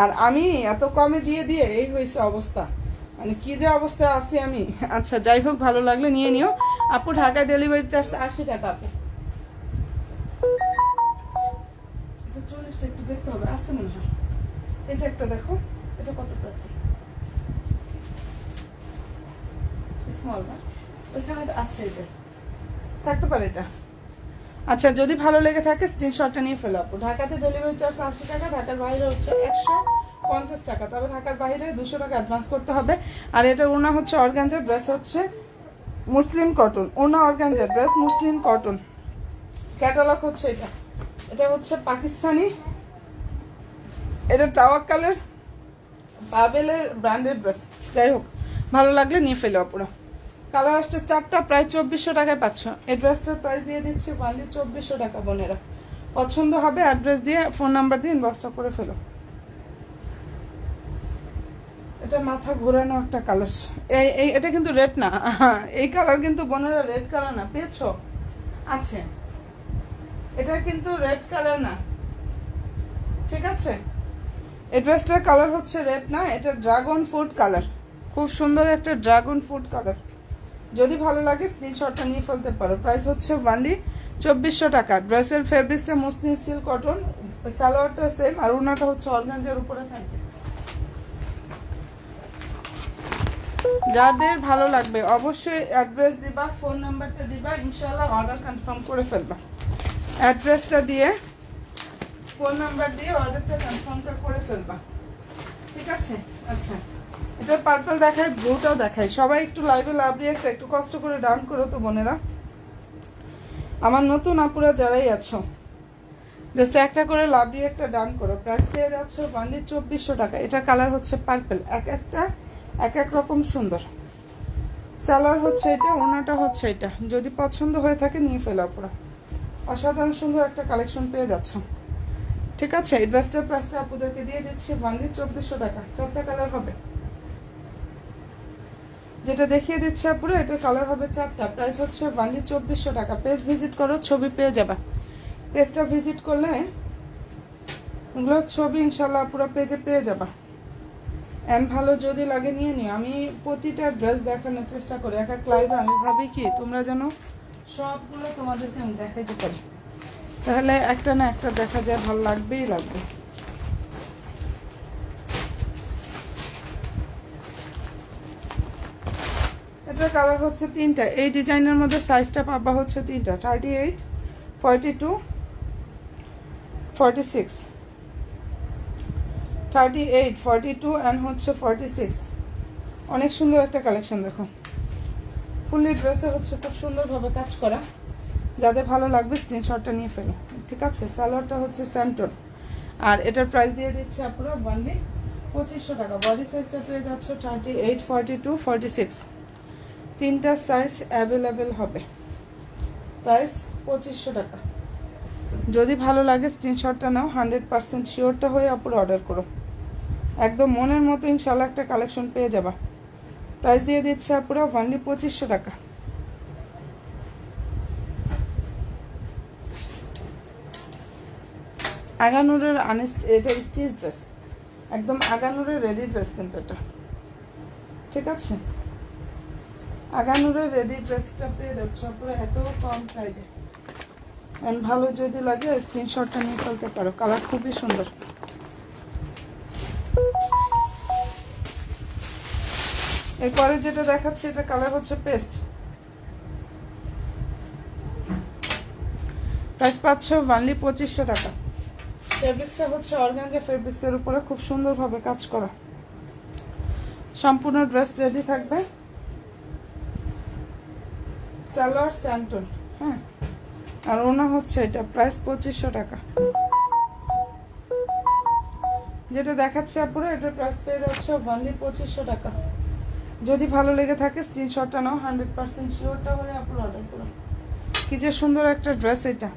আর আমি এত কমে দিয়ে দিয়ে এই হয়েছে অবস্থা, মানে কি যে অবস্থা আছি আমি। আচ্ছা যাই হোক, ভালো লাগলে নিয়ে নিও আপু। ঢাকা ডেলিভারি চার্জ 80 টাকা আপু। এটা 40টা একটু দেখতে হবে, আছে মনে হয়। এই যে একটা দেখো, এটা কতটা আছে, স্মল না, ওইখানে আছে, এটা থাকতে পারে এটা। আচ্ছা যদি ভালো লেগে থাকে স্ক্রিনশটটা নিয়ে ফেলো আপু। ঢাকাতে ডেলিভারি চার্জ 80 টাকা, ঢাকার বাইরে হচ্ছে 150 টাকা, তবে ঢাকার বাইরে 200 টাকা অ্যাডভান্স করতে হবে। আর এটা ওনা হচ্ছে অর্গানজার, ড্রেস হচ্ছে মুসলিম কটন, ওনা অর্গানজার, ড্রেস মুসলিম কটন। ক্যাটালগ হচ্ছে এটা, এটা হচ্ছে পাকিস্তানি, এটা টাওয়াক্কালের বাবেলের ব্র্যান্ডেড ড্রেস। যাই হোক, ভালো লাগলে নিয়ে ফেলো আপুরা। কালার আসছে 4টা, প্রায় 2400 টাকায় পাচ্ছ। এই ড্রেসটার প্রাইস দিয়ে দিচ্ছি অনলি 2400 টাকা। বোনেরা পছন্দ হবে, অ্যাড্রেস দিয়ে ফোন নাম্বার দিয়ে ইনবক্সটা করে ফেলো। এটা মাথা ঘোরানো একটা কালার, এই এটা কিন্তু রেড না, এই কালার কিন্তু বোনেরা রেড কালার না, পেয়েছো? আছে, এটা কিন্তু রেড কালার না, ঠিক আছে? এই ড্রেসটার কালার হচ্ছে রেড না, এটা ড্রাগন ফ্রুট কালার, খুব সুন্দর একটা ড্রাগন ফ্রুট কালার। যদি ভালো লাগে স্ক্রিনশটটা নিয়ে ফেলতে পারো। প্রাইস হচ্ছে অনলি 2400 টাকা। ড্রেসের ফেব্রিক্সটা মসলিন সিল্ক কটন, সালোয়ারটা সেম, আর ওনাটা হচ্ছে অর্গানজার উপরে থাকবে। যাদের ভালো লাগবে অবশ্যই অ্যাড্রেস দিবা, ফোন নাম্বারটা দিবা, ইনশাআল্লাহ অর্ডার কনফার্ম করে ফেলবা। অ্যাড্রেসটা দিয়ে ফোন নাম্বার দিয়ে অর্ডারটা কনফার্মটা করে ফেলবা, ঠিক আছে? আচ্ছা, এটা পার্পল দেখায়, ব্লুটাও দেখায়। সবাই একটু লাইভে লাভ রিয়েক্ট একটু কষ্ট করে ডান করো তো বোনেরা, আমার নতুন আপুরা যারাই আছো, জাস্ট একটা করে লাভ রিয়েক্টটা ডান করো। প্রাইস পেয়ে যাচ্ছ অনলি 2400 টাকা। এটা কালার হচ্ছে পার্পল, এক একটা এক এক রকম সুন্দর। সালোয়ার হচ্ছে এটা, ওনাটা হচ্ছে এটা। যদি পছন্দ হয়ে থাকে নিয়ে ফেলো আপুরা, অসাধারণ সুন্দর একটা কালেকশন পেয়ে যাচ্ছ, ঠিক আছে? এই ড্রেসটার প্রাইসটা আপুদেরকে দিয়ে দিচ্ছি অনলি 2400 টাকা। 4টা কালার হবে, যেটা দেখিয়ে দিচ্ছে আপুরা, এটা কালার হবে 4টা। প্রাইস হচ্ছে অনলি 2400 টাকা। পেজ ভিজিট করো, ছবি পেয়ে যাবা। পেজটা ভিজিট করলে এগুলোর ছবি ইনশাল্লাহ পুরো পেজে পেয়ে যাবা। এন্ড ভালো যদি লাগে নিয়ে নিও। আমি প্রতিটা ড্রেস দেখানোর চেষ্টা করি, এক এক লাইভে আমি ভাবি কি তোমরা যেন সবগুলো তোমাদেরকে আমি দেখাইতে পারি, তাহলে একটা না একটা দেখা যায়, ভালো লাগবেই লাগবে। এটার কালার হচ্ছে 3টা। এই ডিজাইনের মধ্যে সাইজটা পাবা হচ্ছে 3টা, 38, 42, 46, 38, 42 অ্যান্ড হচ্ছে 46। অনেক সুন্দর একটা কালেকশন দেখো, ফুললি ড্রেসে হচ্ছে খুব সুন্দরভাবে কাজ করা। যাদের ভালো লাগবে স্ক্রিনশটটা নিয়ে ফেলো, ঠিক আছে? সালোয়ারটা হচ্ছে স্যান্টন, আর এটার প্রাইস দিয়ে দিচ্ছে আপনারা অনলি 2500 টাকা। বডি সাইজটা পেয়ে যাচ্ছ 38, 42, 46, 3টা সাইজ অ্যাভেলেবেল হবে। প্রাইস 2500 টাকা। যদি ভালো লাগে স্ক্রিনশটটা নাও, 100% শিওরটা হয়ে আপুরা অর্ডার করো। একদম মনের মতো ইনশাল্লাহ একটা কালেকশন পেয়ে যাবা। প্রাইস দিয়ে দিচ্ছে আপুরা অনলি 2500 টাকা। আগানুরের এটা স্টিচ ড্রেস, একদম আগানুরের রেডি ড্রেস কিন্তু এটা, ঠিক আছে? আগানুরের রেডি ড্রেসটা পেয়ে যাচ্ছ পুরো এত কম প্রাইসে। এন্ড ভালো যদি লাগে স্ক্রিনশটটা নিয়ে ফেলতে পারো, কালার খুবই সুন্দর। এরপরে যেটা দেখাচ্ছে এটা কালার হচ্ছে পেস্ট। প্রাইস পাচ্ছ অনলি 2500 টাকা। ফেব্রিক্সটা হচ্ছে অর্গানজা ফেব্রিক্সের উপরে খুব সুন্দরভাবে কাজ করা। সম্পূর্ণ ড্রেস রেডি থাকবে। সালোয়ার স্যান্টন, হ্যাঁ, আর ওনা হচ্ছে এটা প্রাইস 2500 টাকা। যেটা দেখাচ্ছে আপুরা এটার প্রাইস পেয়ে যাচ্ছে অনলি 2500 টাকা। যদি ভালো লেগে থাকে স্ক্রিনশটটা নাও, 100% শিওরটা হলে আপুরা অর্ডার করো। কি যে সুন্দর একটা ড্রেস এটা।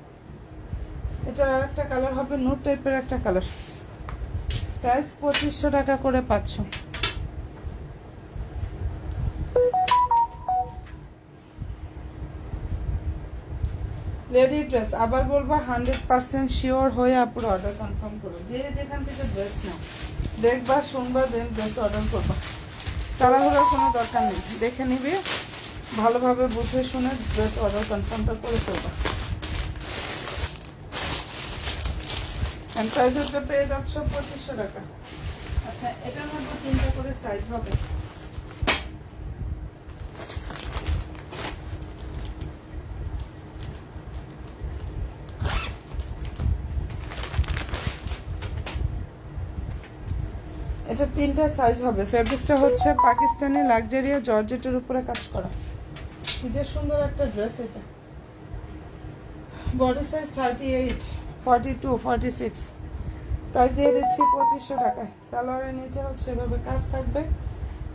এটার আর একটা কালার হবে নুড টাইপের একটা কালার। প্রাইস 2500 টাকা করে পাচ্ছ। রেডি ড্রেস, আবার বলবো 100% শিওর হয়ে আপুরা অর্ডার কনফার্ম করো। যে যেখান থেকে ড্রেস নাও, দেখবা শুনবা দেন ড্রেস অর্ডার করবা। তাড়াহুড়োর কোনো দরকার নেই, দেখে নিবে ভালোভাবে বুঝে শুনে ড্রেস অর্ডার কনফার্মটা করে ফেলবা। প্রাইসটা পেয়ে যাচ্ছ 2500 টাকা। আচ্ছা, এটার মধ্যে 3টা করে সাইজ হবে। এটা 3টা সাইজ হবে। ফেব্রিক্সটা হচ্ছে পাকিস্তানি লাক্সারিয়া জর্জেটের উপরে কাজ করা। কি যে সুন্দর একটা ড্রেস এটা। Body size 38, 42, 46। প্রাইস দিয়ে দিচ্ছি 2500 টাকায়। সালোয়ারের নিচে হচ্ছে এভাবে কাজ থাকবে,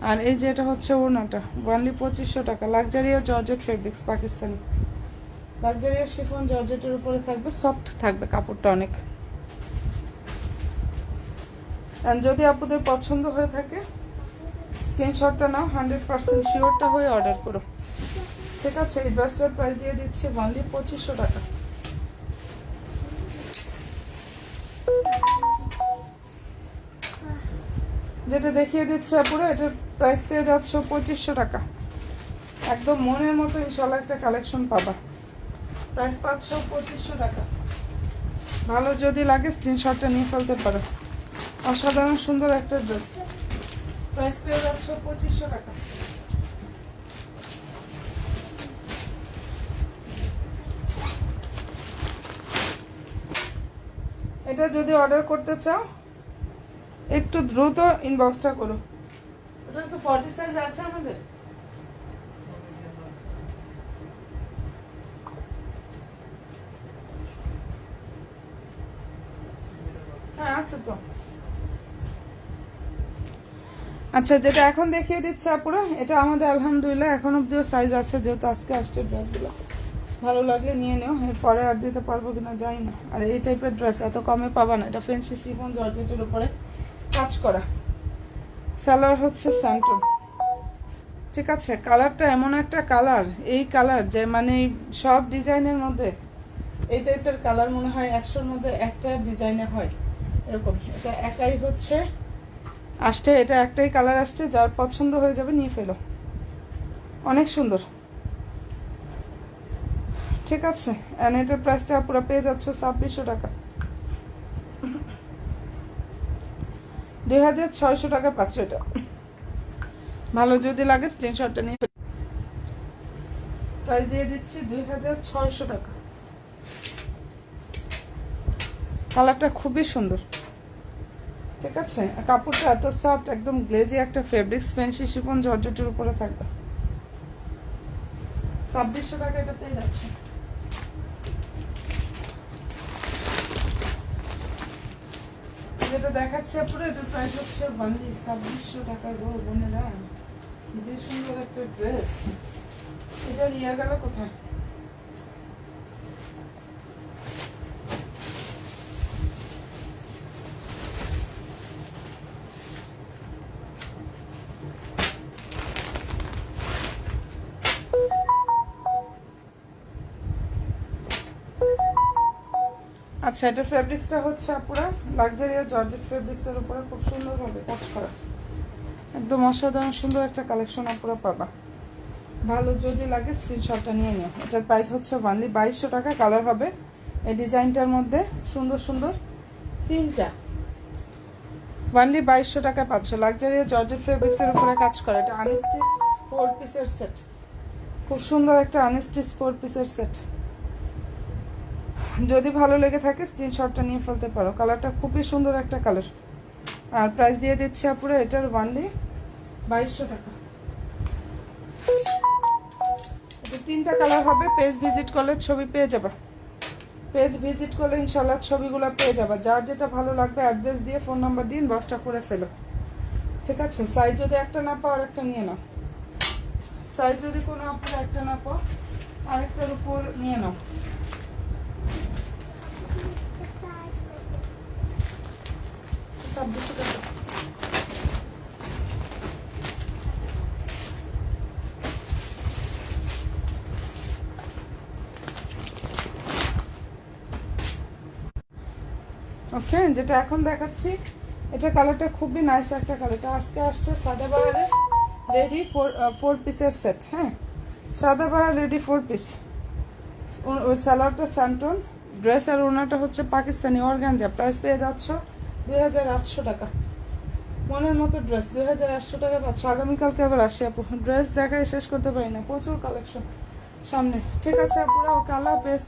আর এই যে এটা হচ্ছে ওড়নাটা, অনলি 2500 টাকা। লাক্সারিয়া জর্জেট ফেব্রিক্স পাকিস্তানি, লাক্সারিয়া শিফন জর্জেটের উপরে থাকবে, সফট থাকবে কাপড়টা অনেক। যদি আপনাদের পছন্দ হয়ে থাকে স্ক্রিনশটটা নাও, 100% শিওরটা হয়ে অর্ডার করো, ঠিক আছে? এই ড্রেসটার প্রাইস দিয়ে দিচ্ছি অনলি 2500 টাকা। যেটা দেখিয়ে দিচ্ছে পুরো এটার প্রাইস পেয়ে যাচ্ছে 2500 টাকা। একদম মনের মতো ইনশাল্লাহ একটা কালেকশন পাবা। প্রাইস পাচ্ছ 2500 টাকা। ভালো যদি লাগে স্ক্রিনশটটা নিয়ে ফেলতে পারো। অসাধারণ সুন্দর একটা ড্রেস। প্রাইস পেয়ে যাচ্ছ 2500 টাকা। এটা যদি অর্ডার করতে চাও একটু দ্রুত ইনবক্সটা করো। এটা একটু 40 সাইজ আছে আমাদের। হ্যাঁ আছে তো। আচ্ছা, যেটা এখন দেখিয়ে দিচ্ছে আপুরা এটা আমাদের আলহামদুলিল্লাহ এখন অব্দিও সাইজ আছে, যেহেতু আজকে আসছে ড্রেসগুলো। ভালো লাগলে নিয়ে নিও, এরপরে আর দিতে পারবো কিনা জানি না। আর এই টাইপের ড্রেস এত কমে পাবা না। এটা ফেন্সি শিফন জর্জেটের উপরে কাজ করা। সালোয়ার হচ্ছে স্যান্টন, ঠিক আছে? কালারটা এমন একটা কালার, এই কালার যে মানে সব ডিজাইনের মধ্যে এই টাইপের কালার মনে হয় 100-র মধ্যে একটা ডিজাইনে হয় এরকম। এটা একাই হচ্ছে আসছে, এটা একটাই কালার আসছে, যার পছন্দ হয়ে যাবে নিয়ে ফেলো। অনেক সুন্দর, ঠিক আছে? এন্ড এটার প্রাইসটা পুরো পেয়ে যাচ্ছে 2600 টাকা। 2600 টাকা পাচ্ছ এটা। ভালো যদি লাগে স্ক্রিনশটটা নিয়ে প্রাইস দিয়ে দিচ্ছি 2600 টাকা। কালারটা খুবই সুন্দর, ঠিক আছে? কাপড়টা এত সফট, একদম গ্লেজি একটা ফেব্রিক্স, ফেন্সি শিফন জর্জেটের উপরে থাকবে। 2600 টাকা এটা পেয়ে যাচ্ছে। যেটা দেখাচ্ছে পুরো এটার প্রাইস হচ্ছে 2600 টাকা গো বোনেরা। যে সুন্দর একটা ড্রেস, এটা নিয়ে গেল কোথায়? আচ্ছা, এটা ফেব্রিক্সটা হচ্ছে পুরো লাক্সারিয়া জর্জেট ফেব্রিক্সের উপরে খুব সুন্দরভাবে কাজ করা। একদম অসাধারণ সুন্দর একটা কালেকশন পুরো পাবা। ভালো যদি লাগে স্ক্রিনশটটা নিয়ে নিও। এটার প্রাইস হচ্ছে অনলি 2200 টাকা। কালার হবে এই ডিজাইনটার মধ্যে সুন্দর সুন্দর 3টা। অনলি 2200 টাকা পাচ্ছ। লাক্সারিয়া জর্জেট ফেব্রিক্সের উপরে কাজ করা। এটা আনস্টিচ 4 পিসের সেট, খুব সুন্দর একটা আনস্টিচ 4 পিসের সেট। যদি ভালো লেগে থাকে স্ক্রিনশটটা নিয়ে ফেলতে পারো। কালারটা খুবই সুন্দর একটা কালার। আর প্রাইস দিয়ে দিচ্ছি আপুরা এটার অনলি 2200 টাকা। এটা 3টা কালার হবে। পেজ ভিজিট করলে ছবি পেয়ে যাবা, পেজ ভিজিট করলে ইনশাল্লাহ ছবিগুলো পেয়ে যাবা। যার যেটা ভালো লাগবে অ্যাড্রেস দিয়ে ফোন নাম্বার দিয়ে বসটা করে ফেলো, ঠিক আছে? সাইজ যদি একটা না পাও আরেকটা নিয়ে নাও, সাইজ যদি কোনো আপনার একটা না পাও আরেকটার উপর নিয়ে নাও। সব কিছু করতে ওকে। যেটা এখন দেখাচ্ছি এটা কালারটা খুবই নাইস একটা কালার। এটা আজকে আসছে সাদাবাহারে রেডি 4 পিসের সেট। হ্যাঁ, সাদাবাহার রেডি 4 পিস। ওই সালোয়ারটা স্যান্টন, ড্রেস আর ওনাটা হচ্ছে পাকিস্তানি অর্গানজা। প্রাইস পেয়ে যাচ্ছ 2800 টাকা। মনের মতো ড্রেস 2800 টাকা পাচ্ছ। আগামীকালকে আবার আসি আপু, ড্রেস দেখায় শেষ করতে পারি না, প্রচুর কালেকশন সামনে। ঠিক আছে আপুরা, ও কালা বেশ।